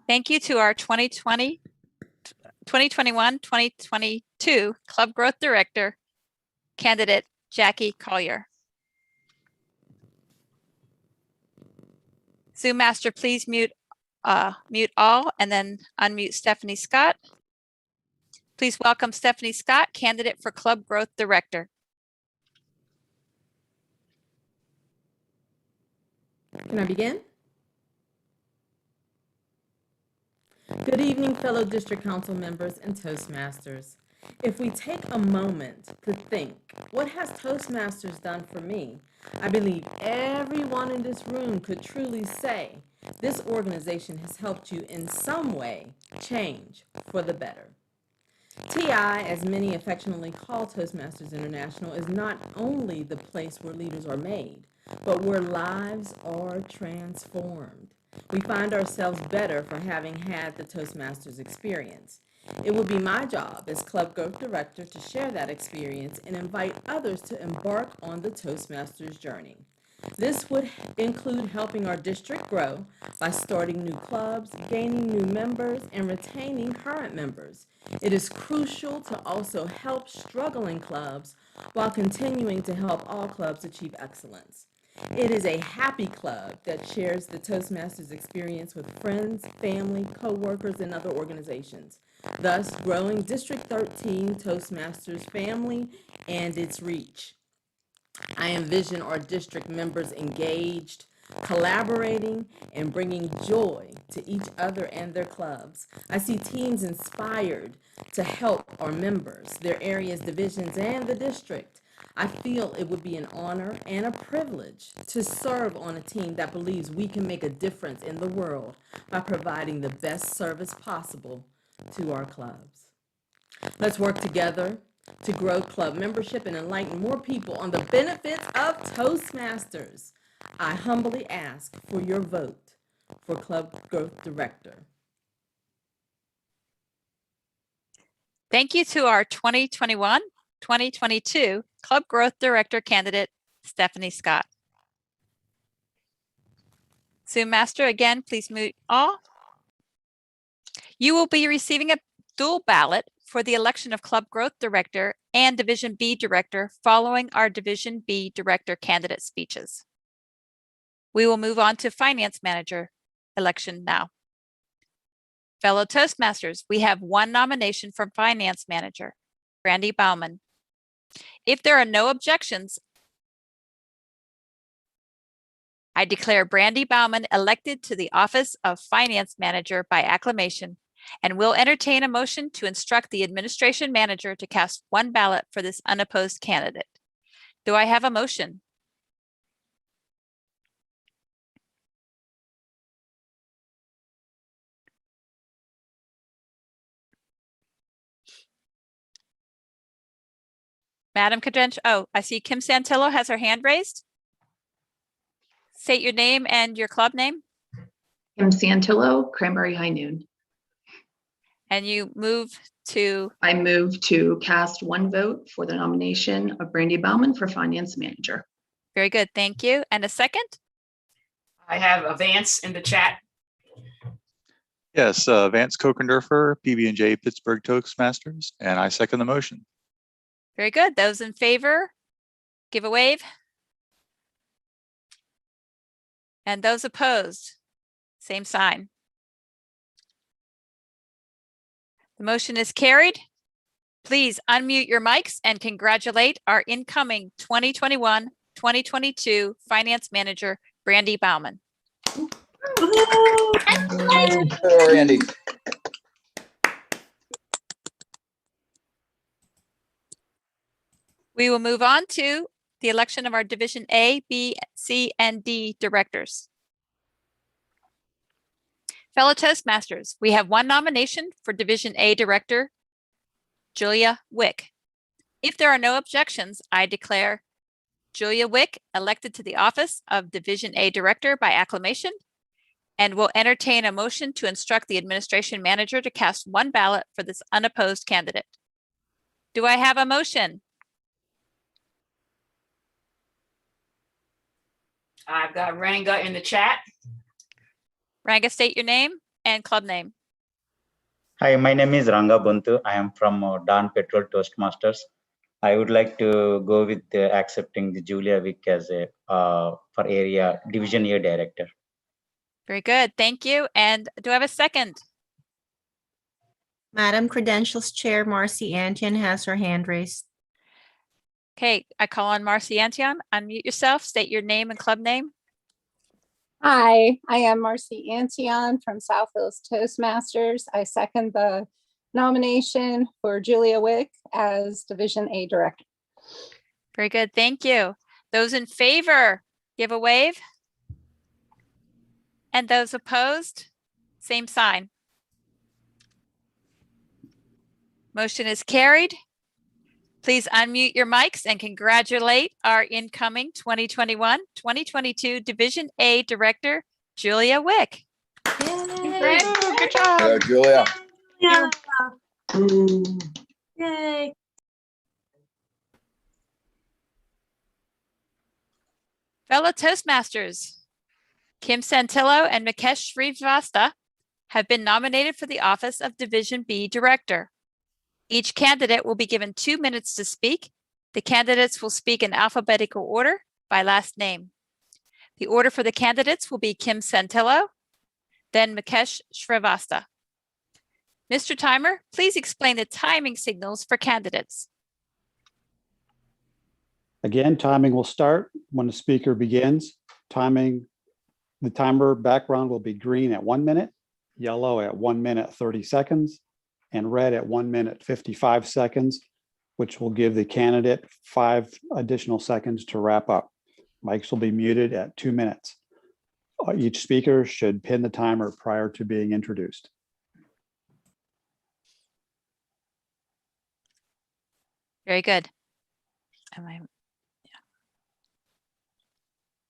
Thank you to our 2021-2022 Club Growth Director, candidate Jackie Collier. Zoom Master, please mute all and then unmute Stephanie Scott. Please welcome Stephanie Scott, candidate for Club Growth Director. Can I begin? Good evening, fellow District Council members and Toastmasters. If we take a moment to think, what has Toastmasters done for me? I believe everyone in this room could truly say this organization has helped you in some way change for the better. TI, as many affectionately call Toastmasters International, is not only the place where leaders are made, but where lives are transformed. We find ourselves better for having had the Toastmasters experience. It will be my job as Club Growth Director to share that experience and invite others to embark on the Toastmasters journey. This would include helping our district grow by starting new clubs, gaining new members, and retaining current members. It is crucial to also help struggling clubs while continuing to help all clubs achieve excellence. It is a happy club that shares the Toastmasters experience with friends, family, co-workers, and other organizations, thus growing District 13 Toastmasters family and its reach. I envision our district members engaged, collaborating, and bringing joy to each other and their clubs. I see teams inspired to help our members, their areas, divisions, and the district. I feel it would be an honor and a privilege to serve on a team that believes we can make a difference in the world by providing the best service possible to our clubs. Let's work together to grow club membership and enlighten more people on the benefits of Toastmasters. I humbly ask for your vote for Club Growth Director. Thank you to our 2021-2022 Club Growth Director candidate, Stephanie Scott. Zoom Master, again, please mute all. You will be receiving a dual ballot for the election of Club Growth Director and Division B Director following our Division B Director candidate speeches. We will move on to Finance Manager election now. Fellow Toastmasters, we have one nomination for Finance Manager, Brandy Bauman. If there are no objections, I declare Brandy Bauman elected to the office of Finance Manager by acclamation and will entertain a motion to instruct the Administration Manager to cast one ballot for this unopposed candidate. Do I have a motion? Madam Credential, oh, I see Kim Santillo has her hand raised. State your name and your club name. Kim Santillo, Cranberry High Noon. And you move to? I move to cast one vote for the nomination of Brandy Bauman for Finance Manager. Very good, thank you. And a second? I have a Vance in the chat. Yes, Vance Kokendorfer, PB&J Pittsburgh Toastmasters, and I second the motion. Very good. Those in favor, give a wave. And those opposed, same sign. The motion is carried. Please unmute your mics and congratulate our incoming 2021-2022 Finance Manager, Brandy Bauman. Randy. We will move on to the election of our Division A, B, C, and D directors. Fellow Toastmasters, we have one nomination for Division A Director, Julia Wick. If there are no objections, I declare Julia Wick elected to the office of Division A Director by acclamation and will entertain a motion to instruct the Administration Manager to cast one ballot for this unopposed candidate. Do I have a motion? I've got Ranga in the chat. Ranga, state your name and club name. Hi, my name is Ranga Buntu. I am from Dawn Petrol Toastmasters. I would like to go with accepting the Julia Wick as a for area Division A Director. Very good, thank you. And do I have a second? Madam Credentials Chair Marcy Antian has her hand raised. Okay, I call on Marcy Antion. Unmute yourself, state your name and club name. Hi, I am Marcy Antion from South Hills Toastmasters. I second the nomination for Julia Wick as Division A Director. Very good, thank you. Those in favor, give a wave. And those opposed, same sign. Motion is carried. Please unmute your mics and congratulate our incoming 2021-2022 Division A Director, Julia Wick. Yay! Good job. Julia. Yeah. Yay! Fellow Toastmasters, Kim Santillo and Mikesh Srivastava have been nominated for the office of Division B Director. Each candidate will be given 2 minutes to speak. The candidates will speak in alphabetical order by last name. The order for the candidates will be Kim Santillo, then Mikesh Srivastava. Mr. Timer, please explain the timing signals for candidates. Again, timing will start when the speaker begins. The timer background will be green at 1 minute, yellow at 1 minute 30 seconds, and red at 1 minute 55 seconds, which will give the candidate 5 additional seconds to wrap up. Mics will be muted at 2 minutes. Each speaker should pin the timer prior to being introduced. Very good.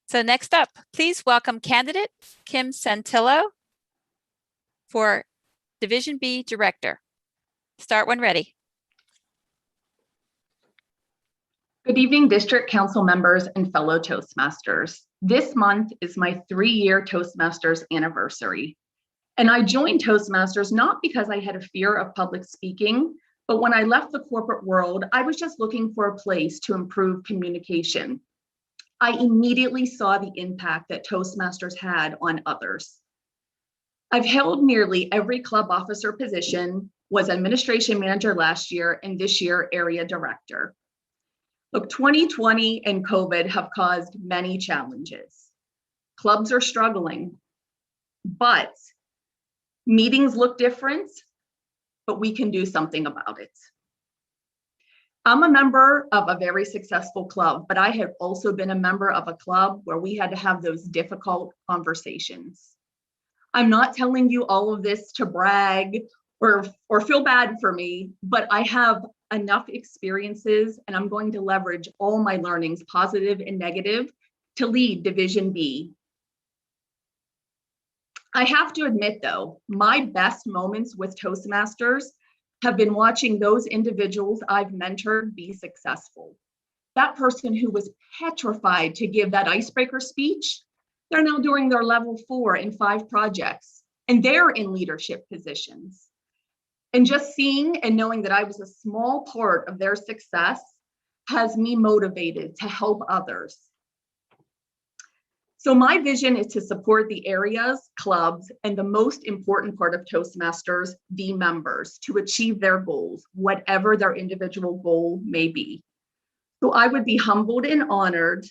So next up, please welcome candidate Kim Santillo for Division B Director. Start when ready. Good evening, District Council members and fellow Toastmasters. This month is my 3-year Toastmasters anniversary. And I joined Toastmasters not because I had a fear of public speaking, but when I left the corporate world, I was just looking for a place to improve communication. I immediately saw the impact that Toastmasters had on others. I've held nearly every club officer position, was administration manager last year, and this year area director. Look, 2020 and COVID have caused many challenges. Clubs are struggling, but meetings look different, but we can do something about it. I'm a member of a very successful club, but I have also been a member of a club where we had to have those difficult conversations. I'm not telling you all of this to brag or feel bad for me, but I have enough experiences and I'm going to leverage all my learnings, positive and negative, to lead Division B. I have to admit though, my best moments with Toastmasters have been watching those individuals I've mentored be successful. That person who was petrified to give that icebreaker speech, they're now doing their level 4 and 5 projects, and they're in leadership positions. And just seeing and knowing that I was a small part of their success has me motivated to help others. So my vision is to support the areas, clubs, and the most important part of Toastmasters, the members, to achieve their goals, whatever their individual goal may be. So I would be humbled and honored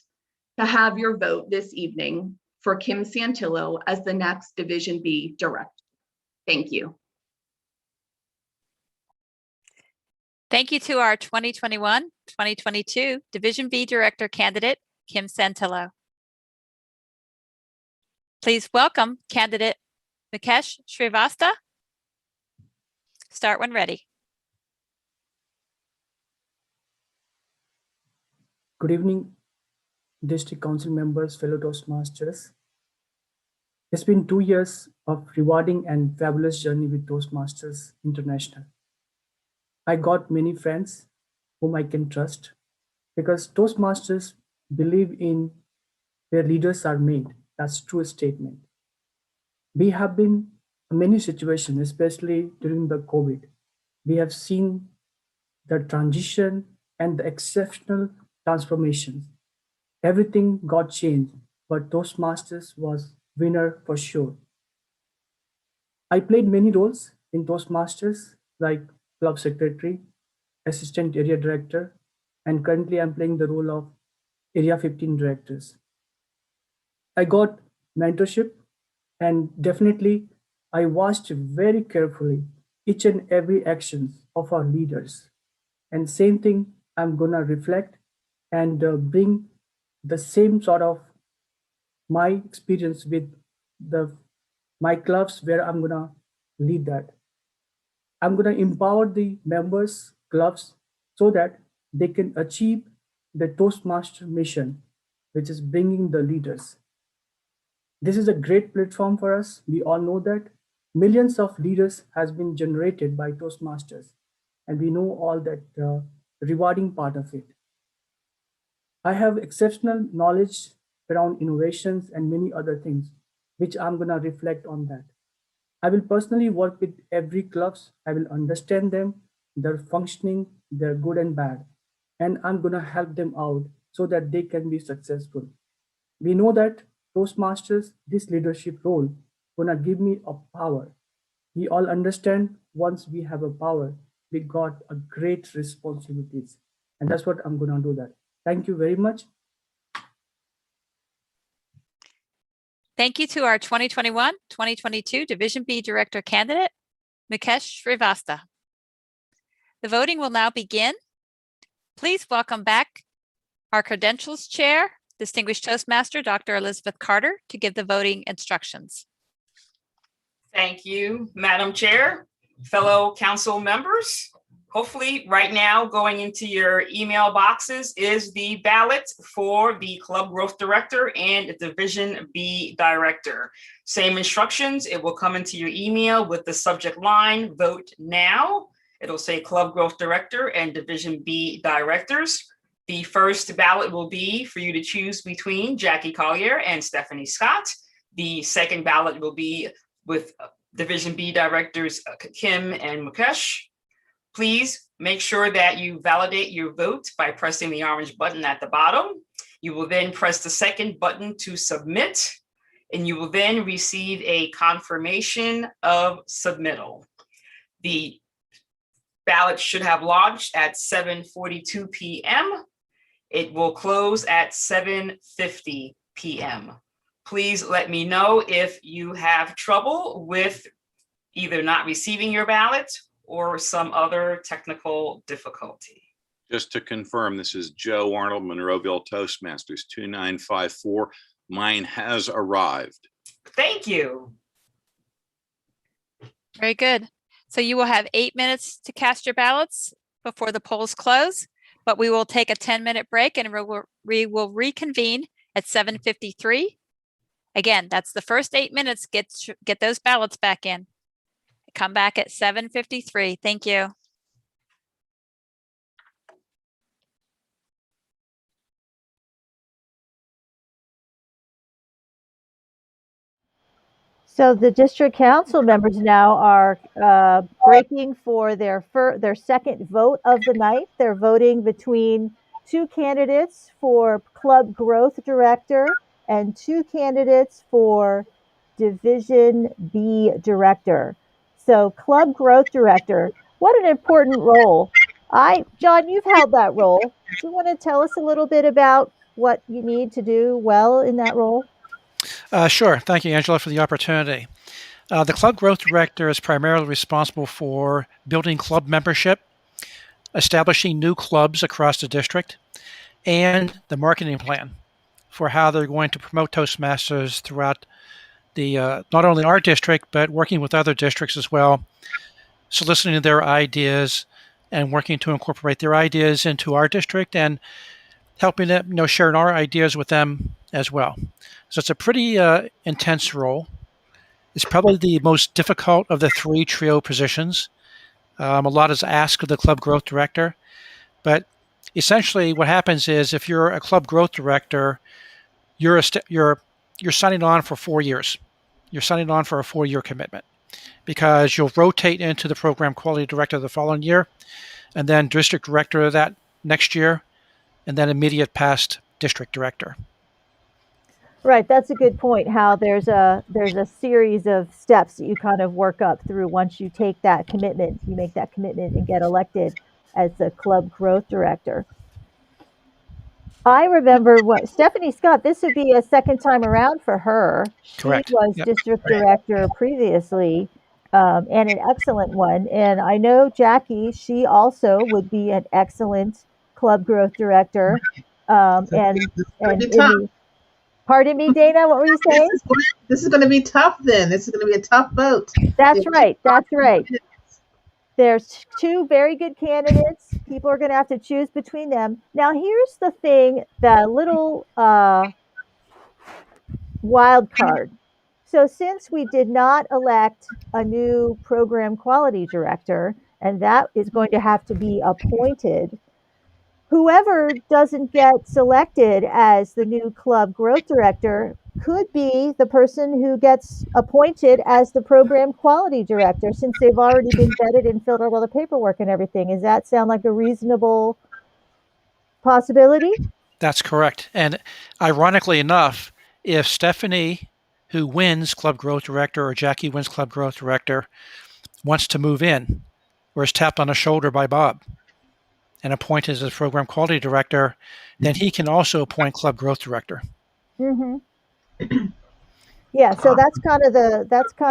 to have your vote this evening for Kim Santillo as the next Division B Director. Thank you. Thank you to our 2021-2022 Division B Director candidate, Kim Santillo. Please welcome candidate Mikesh Srivastava. Start when ready. Good evening, District Council members, fellow Toastmasters. It's been 2 years of rewarding and fabulous journey with Toastmasters International. I got many friends whom I can trust because Toastmasters believe in where leaders are made. That's true statement. We have been in many situations, especially during the COVID. We have seen the transition and the exceptional transformations. Everything got changed, but Toastmasters was winner for sure. I played many roles in Toastmasters, like club secretary, assistant area director, and currently I'm playing the role of area 15 directors. I got mentorship, and definitely I watched very carefully each and every actions of our leaders. And same thing, I'm gonna reflect and bring the same sort of my experience with my clubs where I'm gonna lead that. I'm gonna empower the members, clubs, so that they can achieve the Toastmaster mission, which is bringing the leaders. This is a great platform for us. We all know that millions of leaders has been generated by Toastmasters, and we know all that rewarding part of it. I have exceptional knowledge around innovations and many other things, which I'm gonna reflect on that. I will personally work with every clubs. I will understand them, their functioning, their good and bad, and I'm gonna help them out so that they can be successful. We know that Toastmasters, this leadership role, gonna give me a power. We all understand once we have a power, we got a great responsibilities. And that's what I'm gonna do that. Thank you very much. Thank you to our 2021-2022 Division B Director candidate, Mukesh Srivastava. The voting will now begin. Please welcome back our credentials chair, Distinguished Toastmaster, Dr. Elizabeth Carter, to give the voting instructions. Thank you, Madam Chair, fellow council members. Hopefully right now going into your email boxes is the ballot for the Club Growth Director and Division B Director. Same instructions, it will come into your email with the subject line, vote now. It'll say Club Growth Director and Division B Directors. The first ballot will be for you to choose between Jackie Collier and Stephanie Scott. The second ballot will be with Division B Directors Kim and Mukesh. Please make sure that you validate your vote by pressing the orange button at the bottom. You will then press the second button to submit, and you will then receive a confirmation of submittal. The ballot should have launched at 7:42 p.m. It will close at 7:50 p.m. Please let me know if you have trouble with either not receiving your ballot or some other technical difficulty. Just to confirm, this is Joe Arnold, Monroeville Toastmasters 2954. Mine has arrived. Thank you. Very good. So you will have 8 minutes to cast your ballots before the polls close, but we will take a 10-minute break and we will reconvene at 7:53. Again, that's the first 8 minutes. Get those ballots back in. Come back at 7:53. Thank you. So the district council members now are breaking for their second vote of the night. They're voting between two candidates for Club Growth Director and two candidates for Division B Director. So Club Growth Director, what an important role. John, you've held that role. Do you want to tell us a little bit about what you need to do well in that role? Sure. Thank you, Angela, for the opportunity. The Club Growth Director is primarily responsible for building club membership, establishing new clubs across the district, and the marketing plan for how they're going to promote Toastmasters throughout the not only our district, but working with other districts as well, soliciting their ideas and working to incorporate their ideas into our district and helping them, sharing our ideas with them as well. So it's a pretty intense role. It's probably the most difficult of the three trio positions. A lot is asked of the Club Growth Director, but essentially what happens is if you're a Club Growth Director, you're signing on for 4 years. You're signing on for a 4-year commitment because you'll rotate into the Program Quality Director the following year, and then District Director that next year, and then immediate past District Director. Right, that's a good point, how there's a series of steps that you kind of work up through once you take that commitment. You make that commitment and get elected as the Club Growth Director. I remember what Stephanie Scott, this would be a second time around for her. Correct. She was District Director previously, and an excellent one. And I know Jackie, she also would be an excellent Club Growth Director. Pardon me, Dana, what were you saying? This is going to be tough then. This is going to be a tough vote. That's right. That's right. There's two very good candidates. people are going to have to choose between them. Now, here's the thing, the little wild card. So since we did not elect a new program quality director, and that is going to have to be appointed, whoever doesn't get selected as the new club growth director could be the person who gets appointed as the program quality director, since they've already been vetted and filled out all the paperwork and everything. Does that sound like a reasonable possibility? That's correct. And ironically enough, if Stephanie, who wins club growth director, or Jackie wins club growth director, wants to move in, or is tapped on the shoulder by Bob and appointed as a program quality director, then he can also appoint club growth director. Mm-hmm. Yeah, so that's kind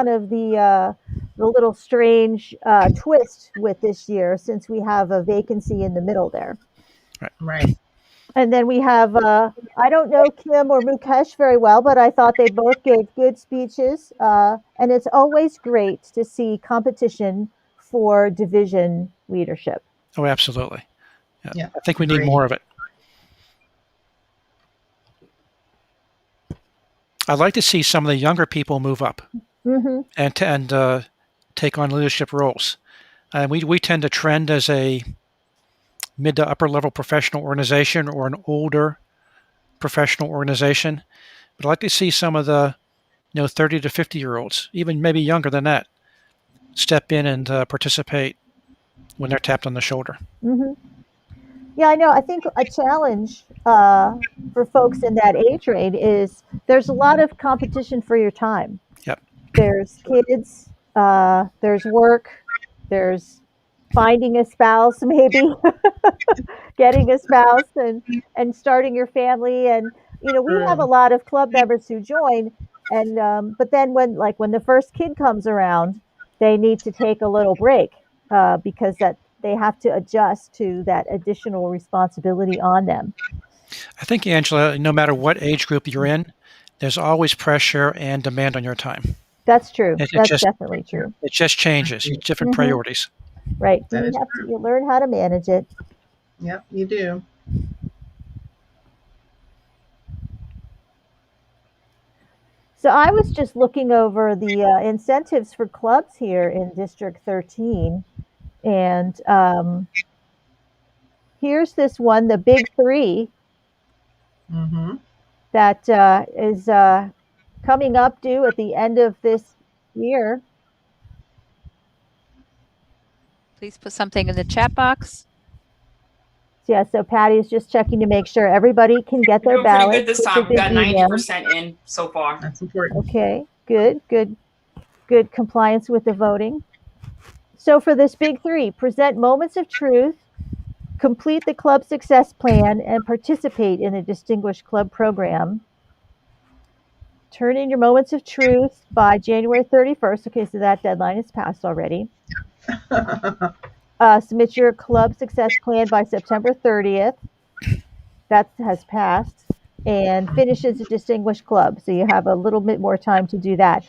of the little strange twist with this year, since we have a vacancy in the middle there. Right. And then we have I don't know Kim or Mukesh very well, but I thought they both gave good speeches, and it's always great to see competition for division leadership. Oh, absolutely. Yeah. I think we need more of it. I'd like to see some of the younger people move up and take on leadership roles. We tend to trend as a mid to upper level professional organization or an older professional organization. But I'd like to see some of the 30 to 50-year-olds, even maybe younger than that, step in and participate when they're tapped on the shoulder. Mm-hmm. Yeah, I know. I think a challenge for folks in that age range is there's a lot of competition for your time. Yep. There's kids, there's work, there's finding a spouse, maybe getting a spouse, and starting your family. And we have a lot of club members who join, and but then when the first kid comes around, they need to take a little break because that they have to adjust to that additional responsibility on them. I think, Angela, no matter what age group you're in, there's always pressure and demand on your time. That's true. That's definitely true. It just changes. Different priorities. Right. You learn how to manage it. Yep, you do. So I was just looking over the incentives for clubs here in District 13. And here's this one, the Big Three, that is coming up due at the end of this year. Please put something in the chat box. Yeah, so Patty's just checking to make sure everybody can get their Doing pretty ballot. good this time. We got 90% in so far. That's important. Okay, good compliance with the voting. So for this Big Three, present moments of truth, complete the club success plan, and participate in the Distinguished Club program. Turn in your moments of truth by January 31st. Okay, so that deadline is passed already. Submit your club success plan by September 30th. That has passed. And finish as a distinguished club. So you have a little bit more time to do that.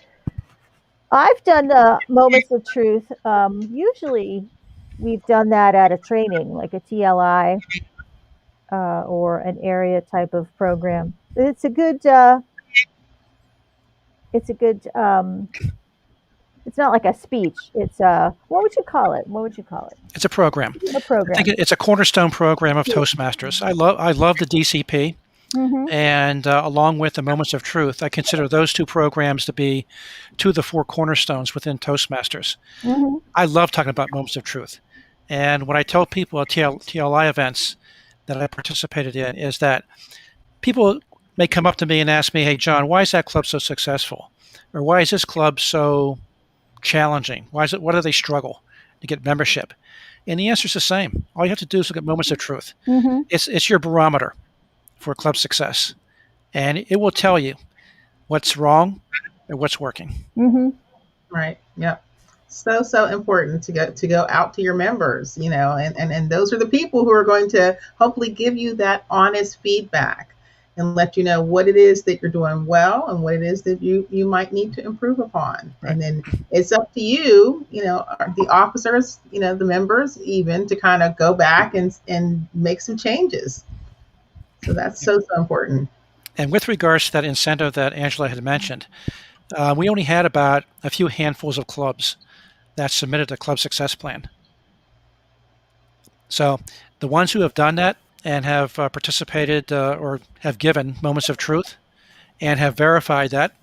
I've done the moments of truth. Usually we've done that at a training, like a TLI or an area type of program. It's a good, it's not like a speech. It's what would you call it? It's a program. A program. I think it's a cornerstone program of Toastmasters. I love the DCP. And along with the Moments of Truth, I consider those two programs to be two of the four cornerstones within Toastmasters. I love talking about Moments of Truth. And what I tell people at TLI events that I participated in is that people may come up to me and ask me, hey, John, why is that club so successful? Or why is this club so challenging? Why do they struggle to get membership? And the answer is the same. All you have to do is look at Moments of Truth. It's your barometer for club success, and it will tell you what's wrong and what's working. Right. Yep. So important to go out to your members, and those are the people who are going to hopefully give you that honest feedback. and let you know what it is that you're doing well and what it is that you might need to improve upon. Right. And then it's up to you, the officers, the members even, to kind of go back and make some changes. So that's so important. And with regards to that incentive that Angela had mentioned, we only had about a few handfuls of clubs that submitted a club success plan. So the ones who have done that and have participated or have given moments of truth and have verified that,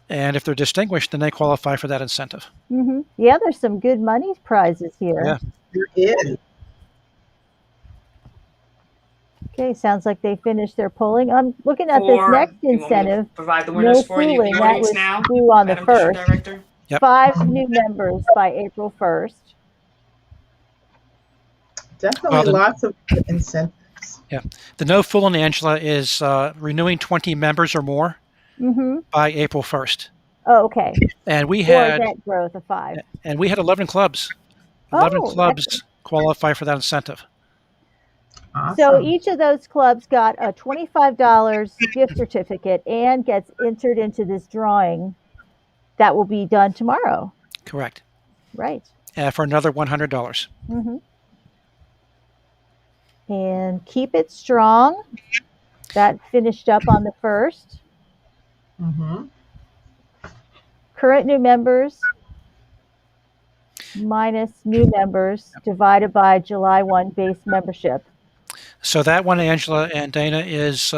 and if they're distinguished, then they qualify for that incentive. Mm-hmm. Yeah, there's some good money prizes here. Yeah. There is. Okay, sounds like they finished their polling. I'm looking at this For- next you want me to incentive. provide the winners No for the fooling. That audience was now, due on the Madam District 1st. Director? Yep. 5 new members by April 1st. Definitely lots of incentives. Yeah. The no fooling, Angela, is renewing 20 members or more by April 1st. Oh, okay. And we Or had net growth of 5. and we had 11 clubs. 11 clubs qualify for that incentive. So each of those clubs got a $25 gift certificate and gets entered into this drawing that will be done tomorrow. Correct. Right. For another $100. And keep it strong. That finished up on the 1st. Current new members minus new members divided by July 1 base membership. So that one, Angela and Dana, is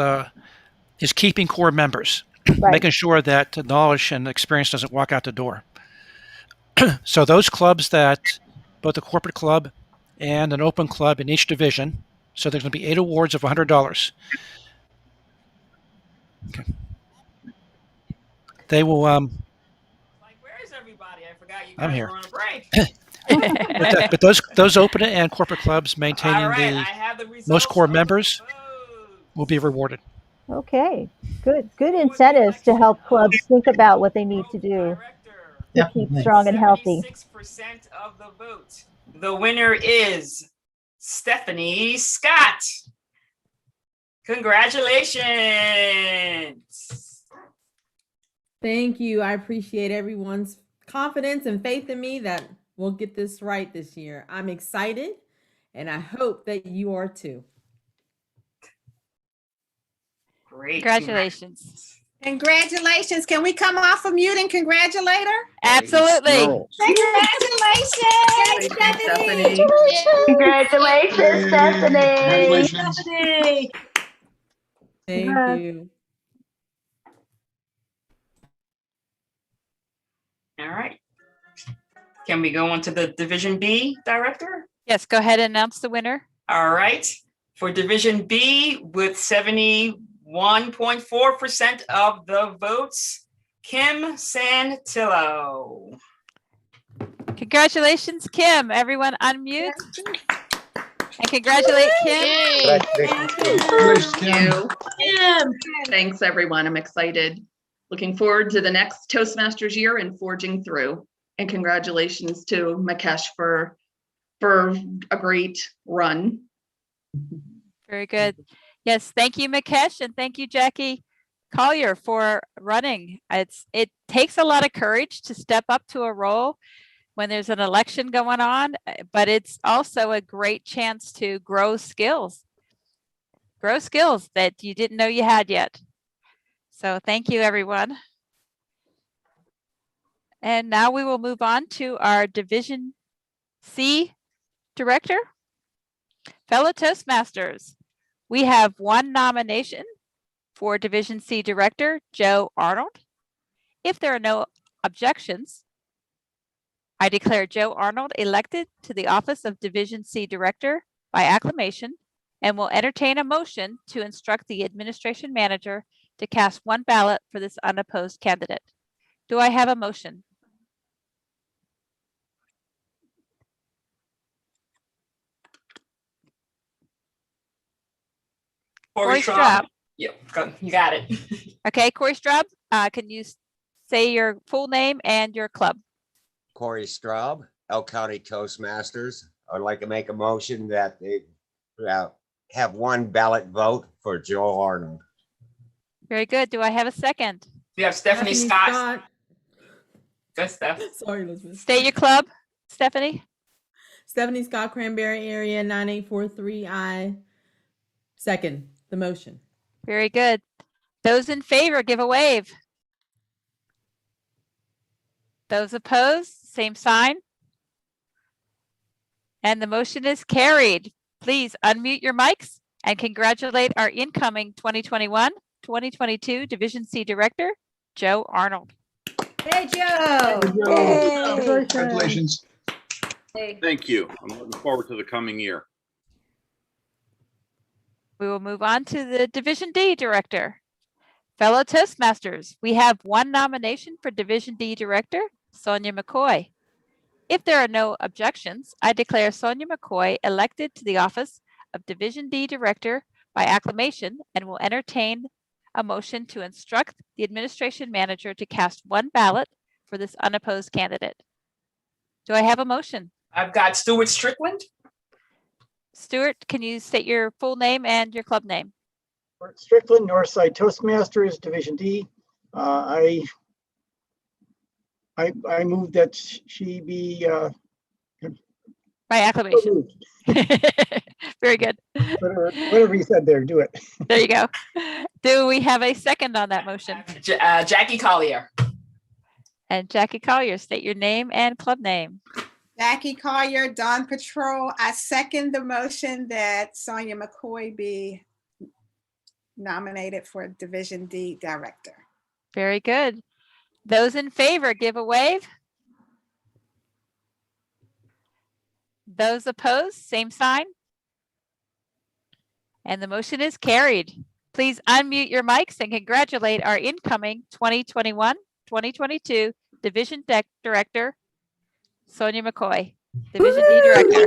keeping core members, making sure that knowledge and experience doesn't walk out the door. So those clubs that, both a corporate club and an open club in each division, so there's going to be 8 awards of $100. Okay. They will. Where is everybody? I forgot you guys I'm here. were on a break. but those open and corporate clubs maintaining the most core members will be rewarded. Okay, good incentives to help clubs think about what they need to do to keep strong and healthy. 76% of the vote. The winner is Stephanie Scott. Congratulations. Thank you. I appreciate everyone's confidence and faith in me that we'll get this right this year. I'm excited, and I hope that you are too. Great. Congratulations. Congratulations. Can we come off of mute and congratulate her? Absolutely. Congratulations. Stephanie. Congratulations, Stephanie. Stephanie. Thank you. All right. Can we go on to the Division B, Director? Yes, go ahead and announce the winner. All right. For Division B, with 71.4% of the votes, Kim Santillo. Congratulations, Kim. Everyone unmute. And congratulate Kim. Thank you. Thanks, everyone. I'm excited. Looking forward to the next Toastmasters year and forging through. And congratulations to Mikesh for a great run. Very good. Yes, thank you, Mikesh, and thank you, Jackie Collier, for running. It takes a lot of courage to step up to a role when there's an election going on, but it's also a great chance to grow skills that you didn't know you had yet. So thank you, everyone. And now we will move on to our Division C Director. Fellow Toastmasters, we have one nomination for Division C Director, Joe Arnold. If there are no objections, I declare Joe Arnold elected to the office of Division C Director by acclamation and will entertain a motion to instruct the administration manager to cast one ballot for this unopposed candidate. Do I have a motion? Corey Straub. Yep, you got it. Okay, Corey Straub, can you say your full name and your club? Corey Straub, Elk County Toastmasters. I'd like to make a motion that they have one ballot vote for Joe Arnold. Very good. Do I have a second? We have Stephanie Scott. Good stuff. Sorry, Elizabeth. State your club, Stephanie. Stephanie Scott, Cranberry area, 9843I. Second the motion. Very good. Those in favor, give a wave. Those opposed, same sign. And the motion is carried. Please unmute your mics and congratulate our incoming 2021-2022 Division C Director, Joe Arnold. Hey, Joe. Yay. Congratulations. Thank you. I'm looking forward to the coming year. We will move on to the Division D Director. Fellow Toastmasters, we have one nomination for Division D Director, Sonia McCoy. If there are no objections, I declare Sonia McCoy elected to the office of Division D Director by acclamation and will entertain a motion to instruct the administration manager to cast one ballot for this unopposed candidate. Do I have a motion? I've got Stuart Strickland. Stuart, can you state your full name and your club name? Strickland, Northside Toastmasters, Division D. I move that she be by acclamation. Very good. Whatever you said there, do it. There you go. Do we have a second on that motion? Jackie Collier. And Jackie Collier, state your name and club name. Jackie Collier, Dawn Patrol. I second the motion that Sonia McCoy be nominated for Division D Director. Very good. Those in favor, give a wave. Those opposed, same sign. And the motion is carried. Please unmute your mics and congratulate our incoming 2021-2022 Division Director, Sonia McCoy, Division D Director.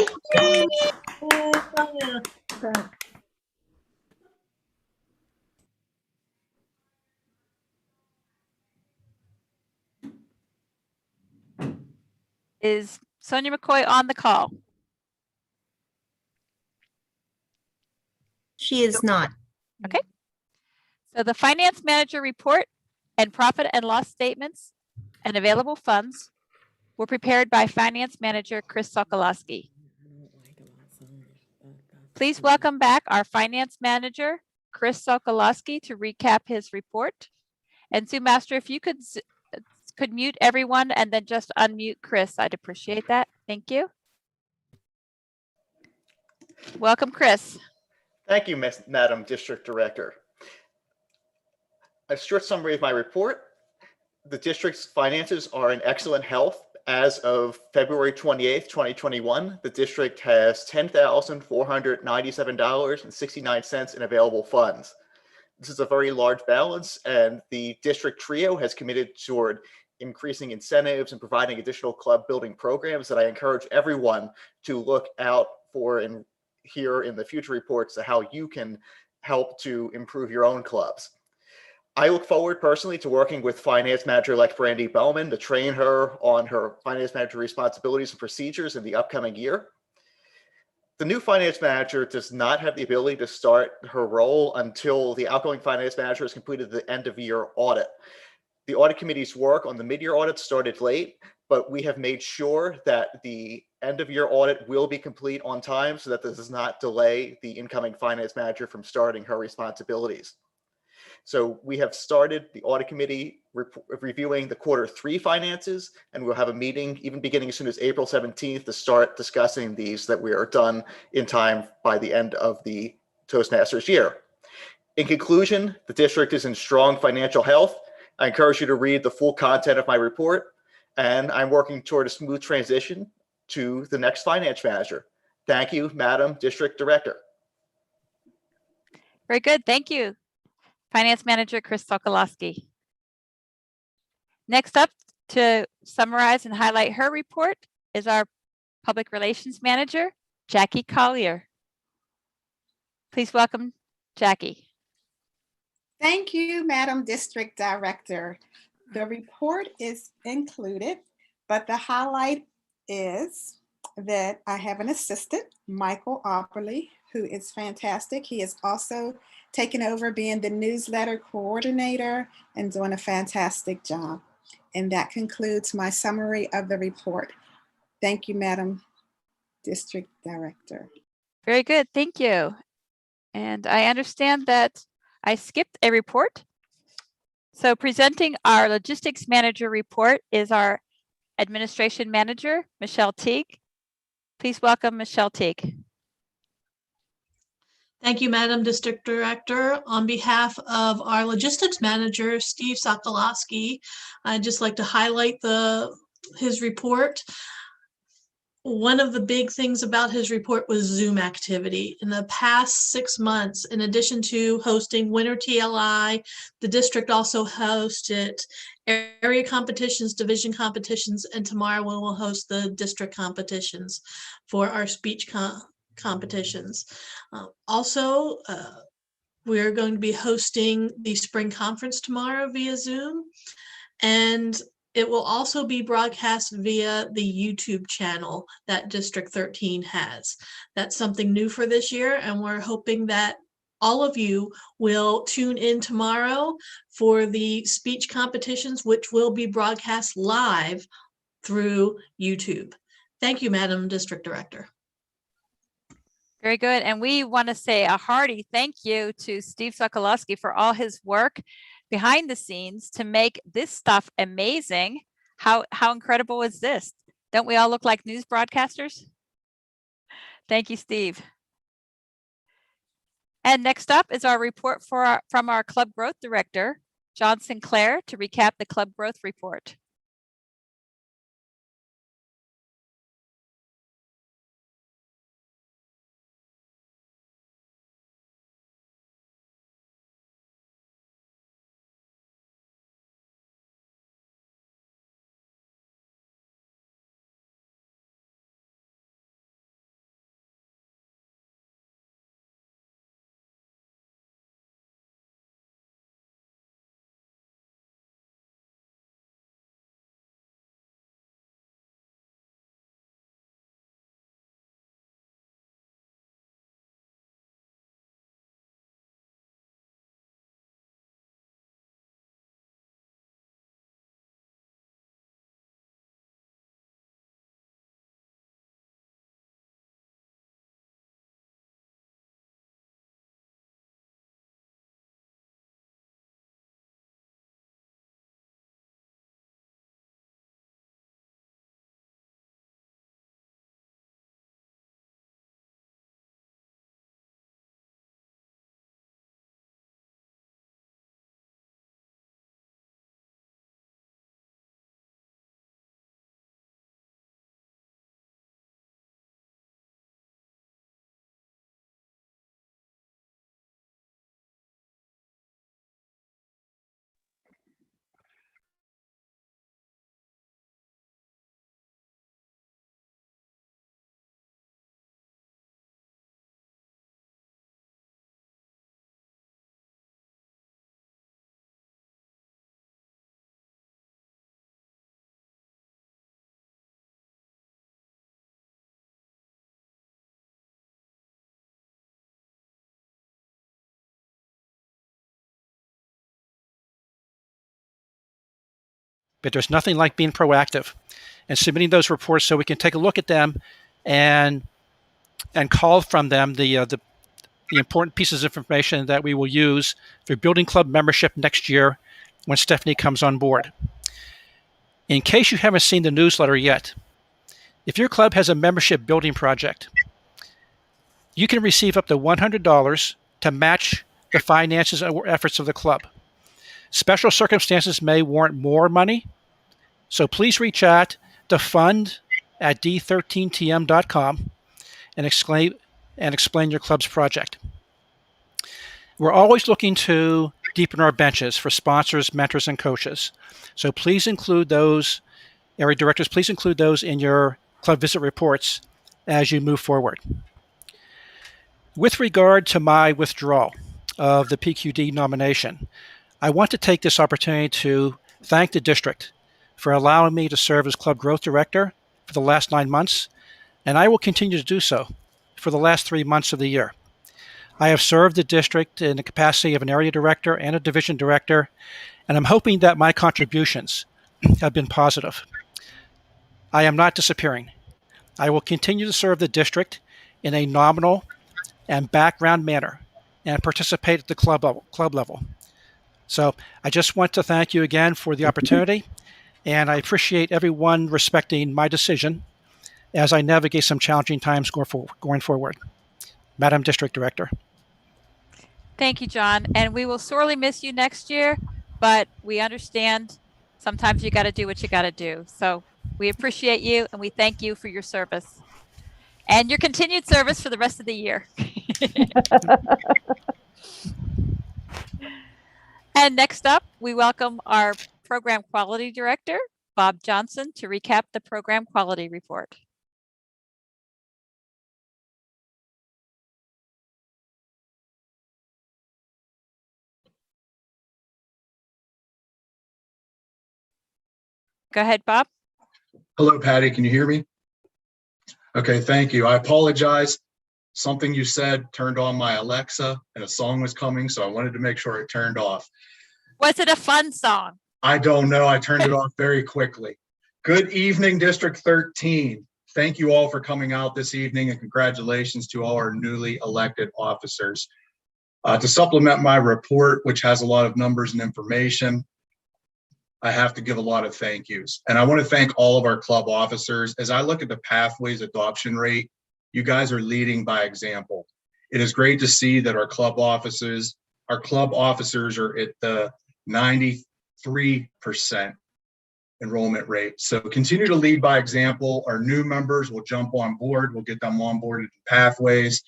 Is Sonia McCoy on the call? She is not. Okay. So the finance manager report and profit and loss statements and available funds were prepared by finance manager Chris Sokolowski. Please welcome back our finance manager, Chris Sokolowski, to recap his report. And Sue Master, if you could mute everyone and then just unmute Chris, I'd appreciate that. Thank you. Welcome, Chris. Thank you, Madam District Director. A short summary of my report. The district's finances are in excellent health. As of February 28th, 2021, the district has $10,497.69 in available funds. This is a very large balance, and the district trio has committed toward increasing incentives and providing additional club building programs that I encourage everyone to look out for and hear in the future reports to how you can help to improve your own clubs. I look forward personally to working with Finance Manager-elect Brandy Bowman to train her on her Finance Manager responsibilities and procedures in the upcoming year. The new Finance Manager does not have the ability to start her role until the outgoing Finance Manager has completed the end-of-year audit. The audit committee's work on the mid-year audit started late, but we have made sure that the end-of-year audit will be complete on time so that this does not delay the incoming Finance Manager from starting her responsibilities. So we have started the audit committee reviewing the Q3 finances, and we'll have a meeting even beginning as soon as April 17th to start discussing these that we are done in time by the end of the Toastmasters year. In conclusion, the district is in strong financial health. I encourage you to read the full content of my report, and I'm working toward a smooth transition to the next finance manager. Thank you, Madam District Director. Very good. Thank you, Finance Manager Chris Sokolowski. Next up to summarize and highlight her report is our Public Relations Manager, Jackie Collier. Please welcome Jackie. Thank you, Madam District Director. The report is included, but the highlight is that I have an assistant, Michael Opperly, who is fantastic. He has also taken over being the newsletter coordinator and doing a fantastic job. And that concludes my summary of the report. Thank you, Madam District Director. Very good. Thank you. And I understand that I skipped a report. So presenting our logistics manager report is our administration manager, Michelle Teague. Please welcome Michelle Teague. Thank you, Madam District Director. On behalf of our logistics manager, Steve Sokolowski, I'd just like to highlight his report. One of the big things about his report was Zoom activity. In the past 6 months, in addition to hosting Winter TLI, the district also hosted area competitions, division competitions, and tomorrow we will host the district competitions for our speech competitions. Also, we're going to be hosting the spring conference tomorrow via Zoom, and it will also be broadcast via the YouTube channel that District 13 has. That's something new for this year, and we're hoping that all of you will tune in tomorrow for the speech competitions, which will be broadcast live through YouTube. Thank you, Madam District Director. Very good. And we want to say a hearty thank you to Steve Sokolowski for all his work behind the scenes to make this stuff amazing. How incredible is this? Don't we all look like news broadcasters? Thank you, Steve. And next up is our report from our Club Growth Director, John Sinclair, to recap the Club Growth Report. But there's nothing like being proactive and submitting those reports so we can take a look at them and call from them the important pieces of information that we will use for building club membership next year when Stephanie comes on board. In case you haven't seen the newsletter yet, if your club has a membership building project, you can receive up to $100 to match the finances or efforts of the club. Special circumstances may warrant more money, so please reach out to fund@d13tm.com and explain your club's project. We're always looking to deepen our benches for sponsors, mentors, and coaches. So please include those, area directors, please include those in your club visit reports as you move forward. With regard to my withdrawal of the PQD nomination, I want to take this opportunity to thank the district for allowing me to serve as Club Growth Director for the last 9 months. and I will continue to do so for the last 3 months of the year. I have served the district in the capacity of an area director and a division director, and I'm hoping that my contributions have been positive. I am not disappearing. I will continue to serve the district in a nominal and background manner and participate at the club level. So I just want to thank you again for the opportunity, and I appreciate everyone respecting my decision as I navigate some challenging times going forward. Madam District Director. Thank you, John. And we will sorely miss you next year, but we understand sometimes you got to do what you got to do. So we appreciate you and we thank you for your service and your continued service for the rest of the year. And next up, we welcome our Program Quality Director, Bob Johnson, to recap the Program Quality Report. Go ahead, Bob. Hello, Patty. Can you hear me? Okay, thank you. I apologize. Something you said turned on my Alexa and a song was coming, so I wanted to make sure it turned off. Was it a fun song? I don't know. I turned it off very quickly. Good evening, District 13. Thank you all for coming out this evening, and congratulations to all our newly elected officers. To supplement my report, which has a lot of numbers and information, I have to give a lot of thank yous. And I want to thank all of our club officers. As I look at the Pathways adoption rate, you guys are leading by example. It is great to see that our club officers are at the 93% enrollment rate. So continue to lead by example. Our new members will jump on board. We'll get them onboarded in Pathways,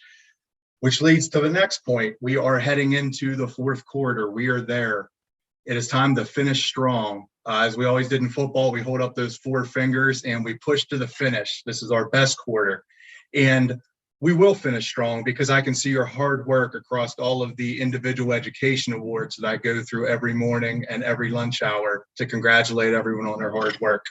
which leads to the next point. We are heading into the fourth quarter. We are there. It is time to finish strong. As we always did in football, we hold up those 4 fingers and we push to the finish. This is our best quarter. And we will finish strong because I can see your hard work across all of the individual education awards that I go through every morning and every lunch hour to congratulate everyone on their hard work.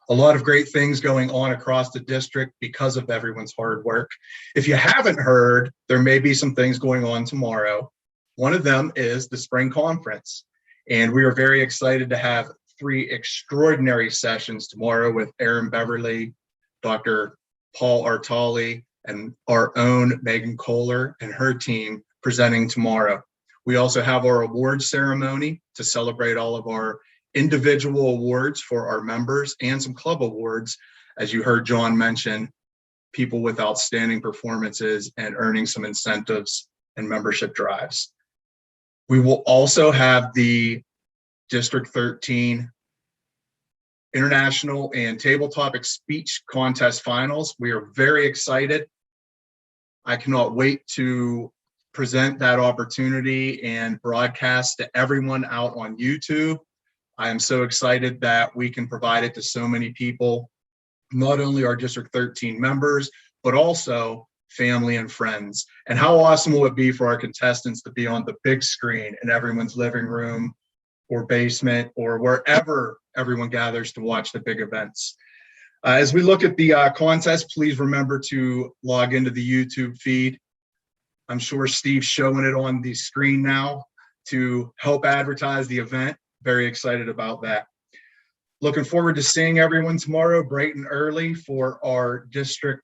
A lot of great things going on across the district because of everyone's hard work. If you haven't heard, there may be some things going on tomorrow. One of them is the spring conference, and we are very excited to have 3 extraordinary sessions tomorrow with Erin Beverly, Dr. Paul Artali, and our own Megan Kohler and her team presenting tomorrow. We also have our awards ceremony to celebrate all of our individual awards for our members and some club awards, as you heard John mention, people with outstanding performances and earning some incentives and membership drives. We will also have the District 13 International and Table Topic Speech Contest Finals. We are very excited. I cannot wait to present that opportunity and broadcast to everyone out on YouTube. I am so excited that we can provide it to so many people, not only our District 13 members, but also family and friends. And how awesome will it be for our contestants to be on the big screen in everyone's living room or basement or wherever everyone gathers to watch the big events. As we look at the contest, please remember to log into the YouTube feed. I'm sure Steve's showing it on the screen now to help advertise the event. Very excited about that. Looking forward to seeing everyone tomorrow bright and early for our District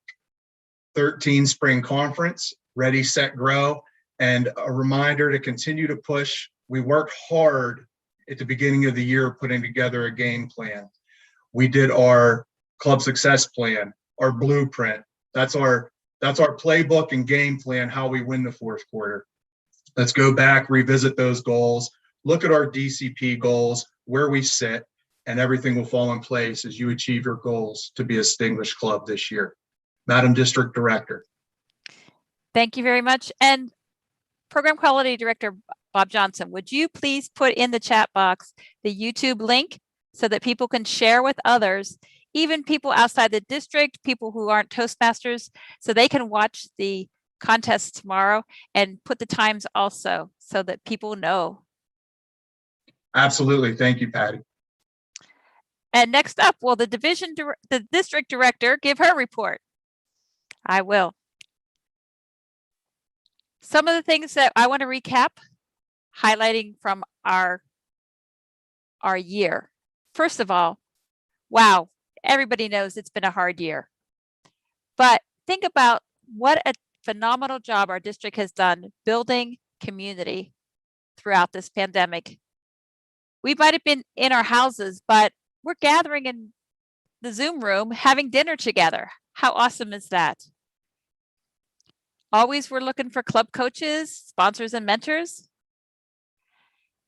13 Spring Conference, Ready, Set, Grow, and a reminder to continue to push. We worked hard at the beginning of the year putting together a game plan. We did our club success plan, our blueprint. That's our playbook and game plan, how we win the fourth quarter. Let's go back, revisit those goals, look at our DCP goals, where we sit, and everything will fall in place as you achieve your goals to be a distinguished club this year. Madam District Director. Thank you very much. And Program Quality Director Bob Johnson, would you please put in the chat box the YouTube link so that people can share with others, even people outside the district, people who aren't Toastmasters, so they can watch the contest tomorrow, and put the times also so that people know. Absolutely. Thank you, Patty. And next up, will the district director give her report? I will. Some of the things that I want to recap, highlighting from our year. First of all, wow, everybody knows it's been a hard year. But think about what a phenomenal job our district has done building community throughout this pandemic. We might have been in our houses, but we're gathering in the Zoom room, having dinner together. How awesome is that? Always we're looking for club coaches, sponsors, and mentors.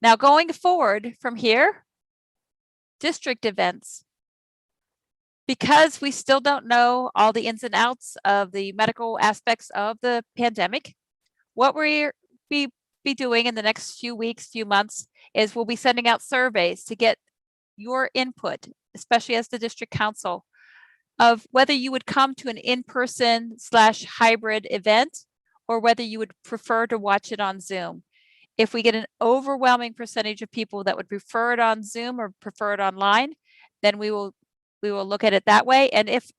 Now going forward from here, district events. Because we still don't know all the ins and outs of the medical aspects of the pandemic, what we'll be doing in the next few weeks, few months, is we'll be sending out surveys to get your input, especially as the district council, of whether you would come to an in-person / hybrid event or whether you would prefer to watch it on Zoom. If we get an overwhelming percentage of people that would prefer it on Zoom or prefer it online, then we will look at it that way. And if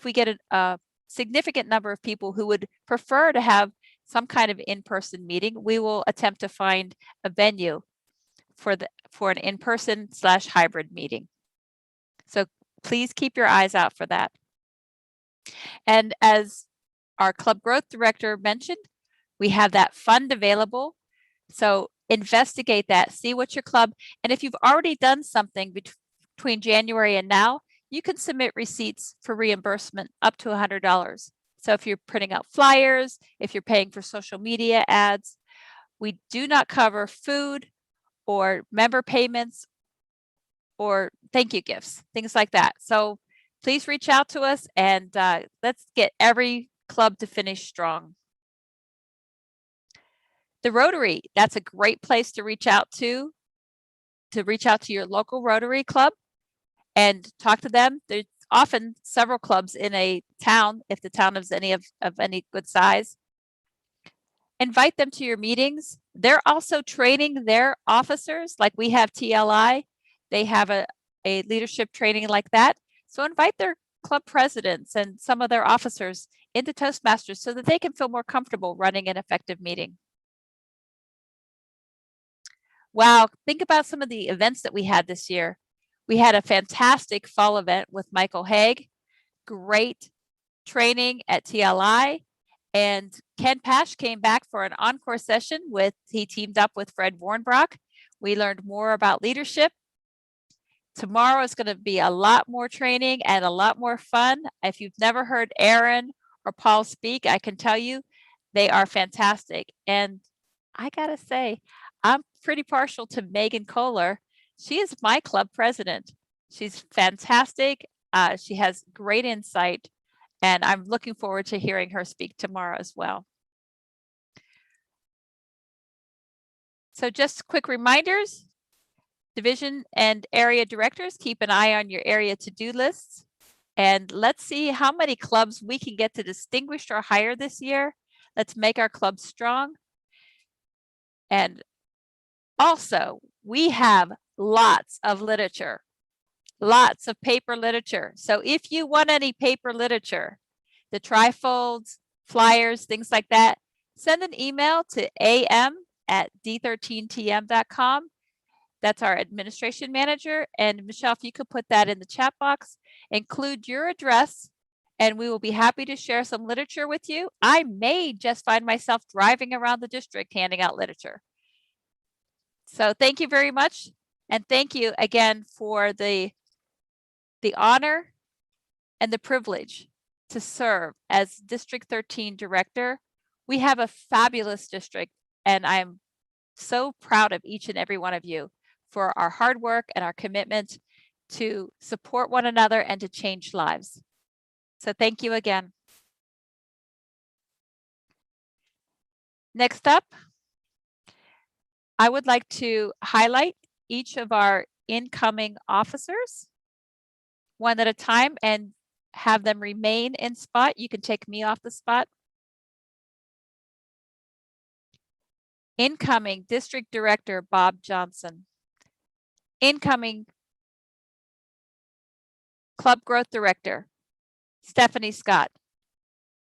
we get a significant number of people who would prefer to have some kind of in-person meeting, we will attempt to find a venue for an in-person / hybrid meeting. So please keep your eyes out for that. And as our club growth director mentioned, we have that fund available. So investigate that, see what your club, and if you've already done something between January and now, you can submit receipts for reimbursement up to $100. So if you're printing out flyers, if you're paying for social media ads, we do not cover food or member payments or thank you gifts, things like that. So please reach out to us and let's get every club to finish strong. The Rotary, that's a great place to reach out to your local Rotary club and talk to them. There's often several clubs in a town, if the town is of any good size. Invite them to your meetings. They're also training their officers, like we have TLI. They have a leadership training like that. So invite their club presidents and some of their officers into Toastmasters so that they can feel more comfortable running an effective meeting. Wow, think about some of the events that we had this year. We had a fantastic fall event with Michael Haig, great training at TLI, and Ken Pash came back for an encore session he teamed up with Fred Warnbrock. We learned more about leadership. Tomorrow is going to be a lot more training and a lot more fun. If you've never heard Aaron or Paul speak, I can tell you they are fantastic. And I gotta say, I'm pretty partial to Megan Kohler. She is my club president. She's fantastic. She has great insight, and I'm looking forward to hearing her speak tomorrow as well. So just quick reminders, division and area directors, keep an eye on your area to-do lists. And let's see how many clubs we can get to distinguished or higher this year. Let's make our club strong. And also, we have lots of literature, lots of paper literature. So if you want any paper literature, the trifolds, flyers, things like that, send an email to am@d13tm.com. That's our administration manager. And Michelle, if you could put that in the chat box, include your address, and we will be happy to share some literature with you. I may just find myself driving around the district handing out literature. So thank you very much. And thank you again for the honor and the privilege to serve as District 13 Director. We have a fabulous district, and I'm so proud of each and every one of you for our hard work and our commitment to support one another and to change lives. So thank you again. Next up, I would like to highlight each of our incoming officers one at a time and have them remain in spot. You can take me off the spot. Incoming District Director Bob Johnson. Incoming Club Growth Director Stephanie Scott.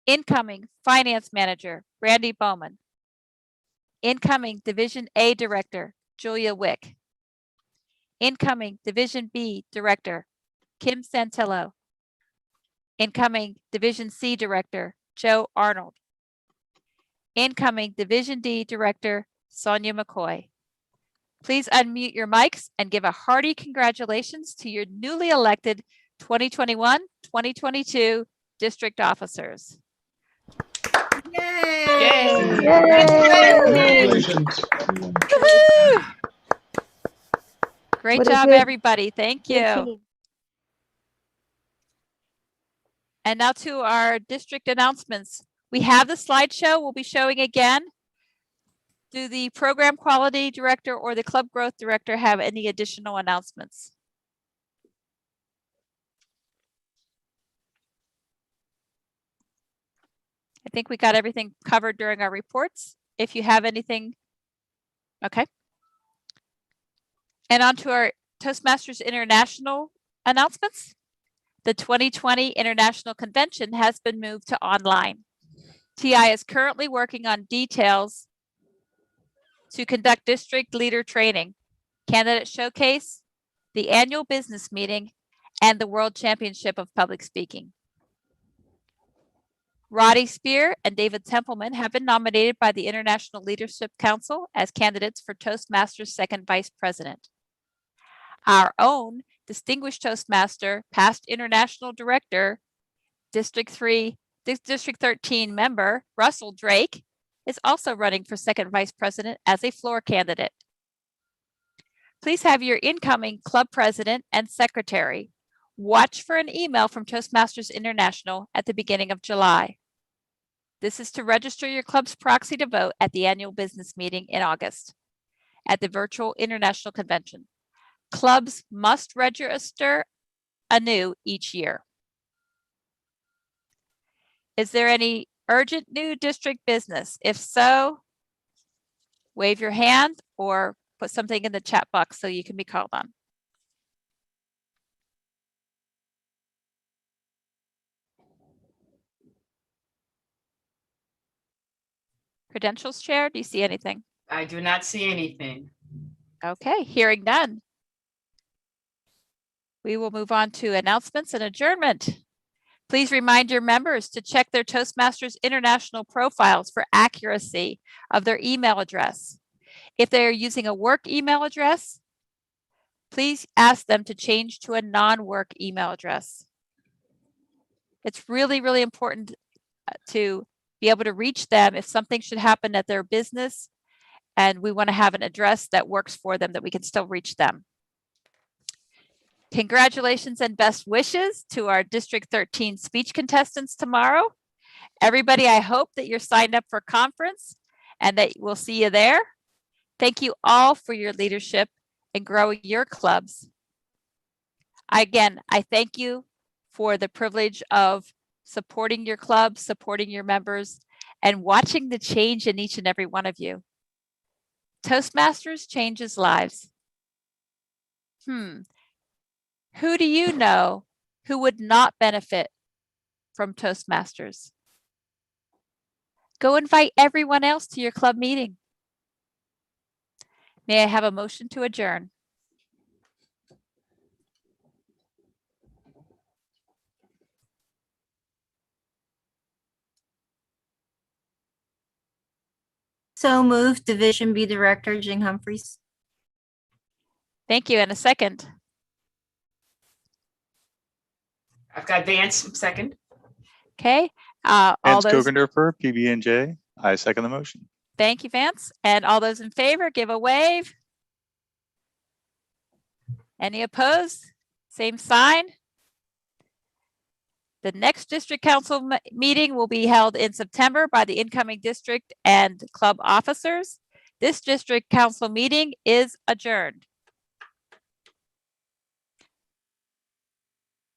Incoming Finance Manager, Brandy Bowman. Incoming Division A Director, Julia Wick. Incoming Division B Director, Kim Santillo. Incoming Division C Director, Joe Arnold. Incoming Division D Director, Sonia McCoy. Please unmute your mics and give a hearty congratulations to your newly elected 2021-2022 district officers. Yay! Congratulations. Woohoo! Great What a job, good- everybody. Thank good you. team. And now to our district announcements. We have the slideshow we'll be showing again. Do the program quality director or the club growth director have any additional announcements? I think we got everything covered during our reports. If you have anything, okay. And on to our Toastmasters International announcements. The 2020 International Convention has been moved to online. TI is currently working on details to conduct district leader training, candidate showcase, the annual business meeting, and the World Championship of Public Speaking. Roddy Spear and David Templeman have been nominated by the International Leadership Council as candidates for Toastmasters second vice president. Our own distinguished Toastmaster, past international director, District 13 member, Russell Drake, is also running for second vice president as a floor candidate. Please have your incoming club president and secretary watch for an email from Toastmasters International at the beginning of July. This is to register your club's proxy to vote at the annual business meeting in August at the virtual international convention. Clubs must register anew each year. Is there any urgent new district business? If so, wave your hand or put something in the chat box so you can be called on. Credentials chair, do you see anything? I do not see anything. Okay, hearing none. We will move on to announcements and adjournment. Please remind your members to check their Toastmasters International profiles for accuracy of their email address. If they are using a work email address, please ask them to change to a non-work email address. It's really, really important to be able to reach them if something should happen at their business, and we want to have an address that works for them, that we can still reach them. Congratulations and best wishes to our District 13 speech contestants tomorrow. Everybody, I hope that you're signed up for conference and that we'll see you there. Thank you all for your leadership and growing your clubs. Again, I thank you for the privilege of supporting your club, supporting your members, and watching the change in each and every one of you. Toastmasters changes lives. Who do you know who would not benefit from Toastmasters? Go invite everyone else to your club meeting. May I have a motion to adjourn? So moved, Division B Director Jing Humphreys. Thank you. And a second. I've got Vance second. Okay. All Vance those. Kogendorfer, PB&J. I second the motion. Thank you, Vance. And all those in favor, give a wave. Any opposed? Same sign. The next district council meeting will be held in September by the incoming district and club officers. This district council meeting is adjourned.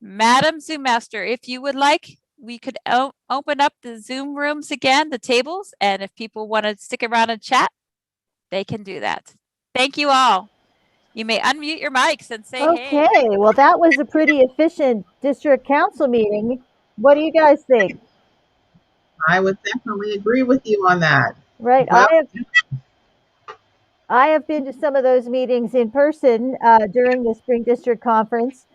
Madam Zoom Master, if you would like, we could open up the Zoom rooms again, the tables, and if people want to stick around and chat, they can do that. Thank you all. You may unmute your mics and say hey. Okay, well, that was a pretty efficient district council meeting. What do you guys think? I would definitely agree with you on that. Right. Well, I have been to some of those meetings in person during the Spring District Conference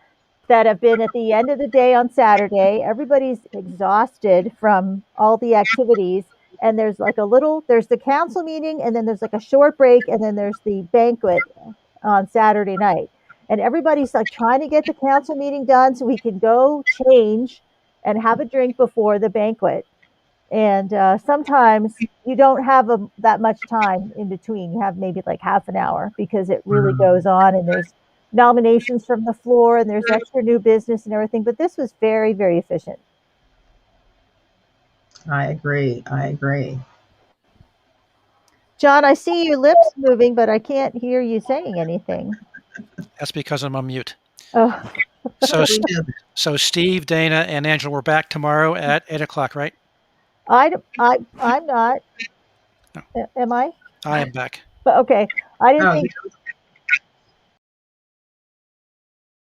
that have been at the end of the day on Saturday. Everybody's exhausted from all the activities. And there's like there's the council meeting, and then there's like a short break, and then there's the banquet on Saturday night. And everybody's like trying to get the council meeting done so we can go change and have a drink before the banquet. And sometimes you don't have that much time in between. You have maybe like half an hour because it really goes on, and there's nominations from the floor, and there's extra new business and everything. But this was very, very efficient. I agree. I agree. John, I see your lips moving, but I can't hear you saying anything. That's because I'm on mute. Oh. So Steve, Dana, and Angela, we're back tomorrow at 8 o'clock, right? I'm not. No. Am I? I am back. But okay, I didn't think.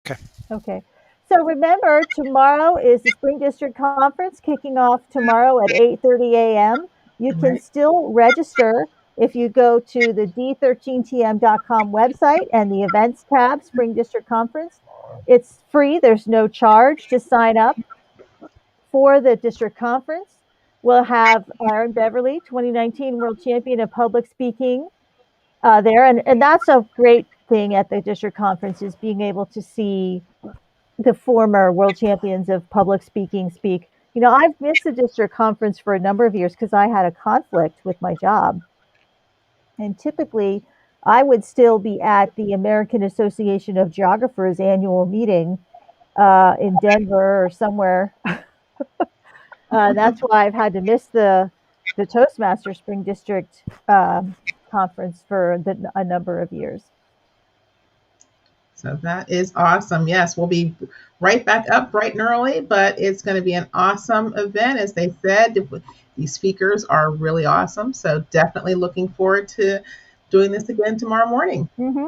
Okay. Okay. So remember, tomorrow is the Spring District Conference kicking off tomorrow at 8:30 a.m. You can still register if you go to the d13tm.com website and the events tab, Spring District Conference. It's free. There's no charge to sign up for the district conference. We'll have Aaron Beverly, 2019 World Champion of Public Speaking there. And that's a great thing at the district conference, is being able to see the former world champions of public speaking speak. You know, I've missed the district conference for a number of years because I had a conflict with my job. And typically, I would still be at the American Association of Geographers annual meeting in Denver or somewhere. That's why I've had to miss the Toastmasters Spring District conference for a number of years. So that is awesome. Yes, we'll be right back up bright and early, but it's going to be an awesome event. As they said, these speakers are really awesome. So definitely looking forward to doing this again tomorrow morning. Mm-hmm.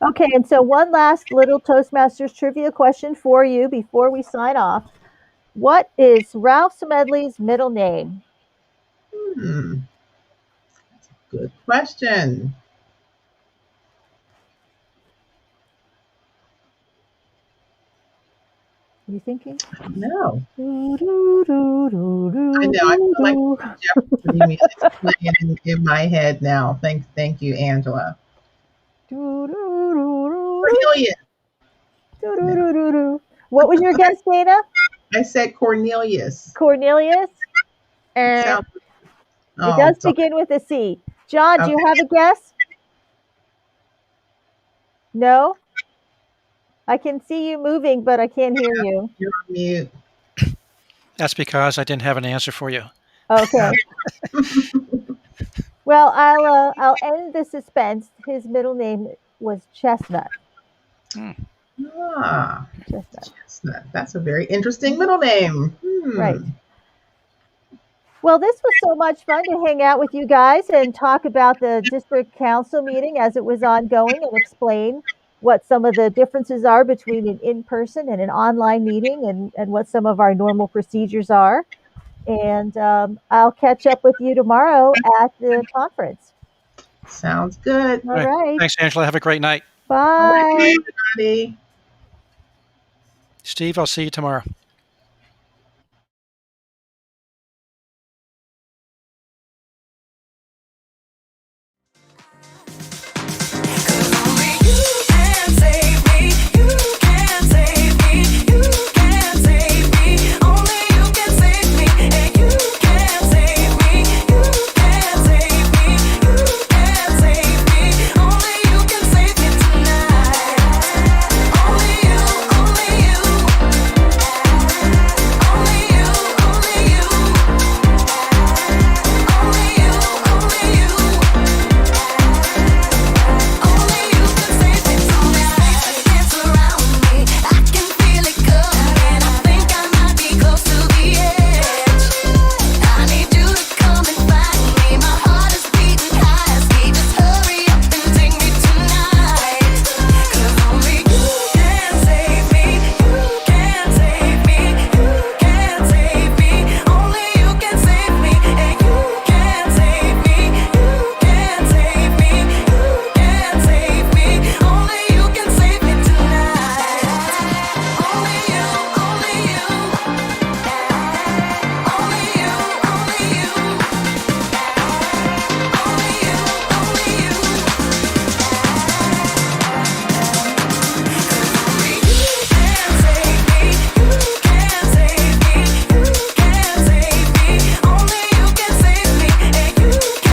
Okay, and so one last little Toastmasters trivia question for you before we sign off. What is Ralph Smedley's middle name? That's a good question. You thinking? No. I know. I feel like Jeopardy music is playing in my head now. Thank you, Angela. Cornelius. What was your guess, Dana? I said Cornelius. Cornelius? It does begin with a C. John, do you have a guess? No? I can see you moving, but I can't hear you. You're on mute. That's because I didn't have an answer for you. Okay. Well, I'll end the suspense. His middle name was Chestnut. Ah, Chestnut. That's a very interesting middle name. Right. Well, this was so much fun to hang out with you guys and talk about the district council meeting as it was ongoing, and explain what some of the differences are between an in-person and an online meeting, and what some of our normal procedures are. And I'll catch up with you tomorrow at the conference. Sounds good. All right. Thanks, Angela. Have a great night. Bye. Everybody. Steve, I'll see you tomorrow.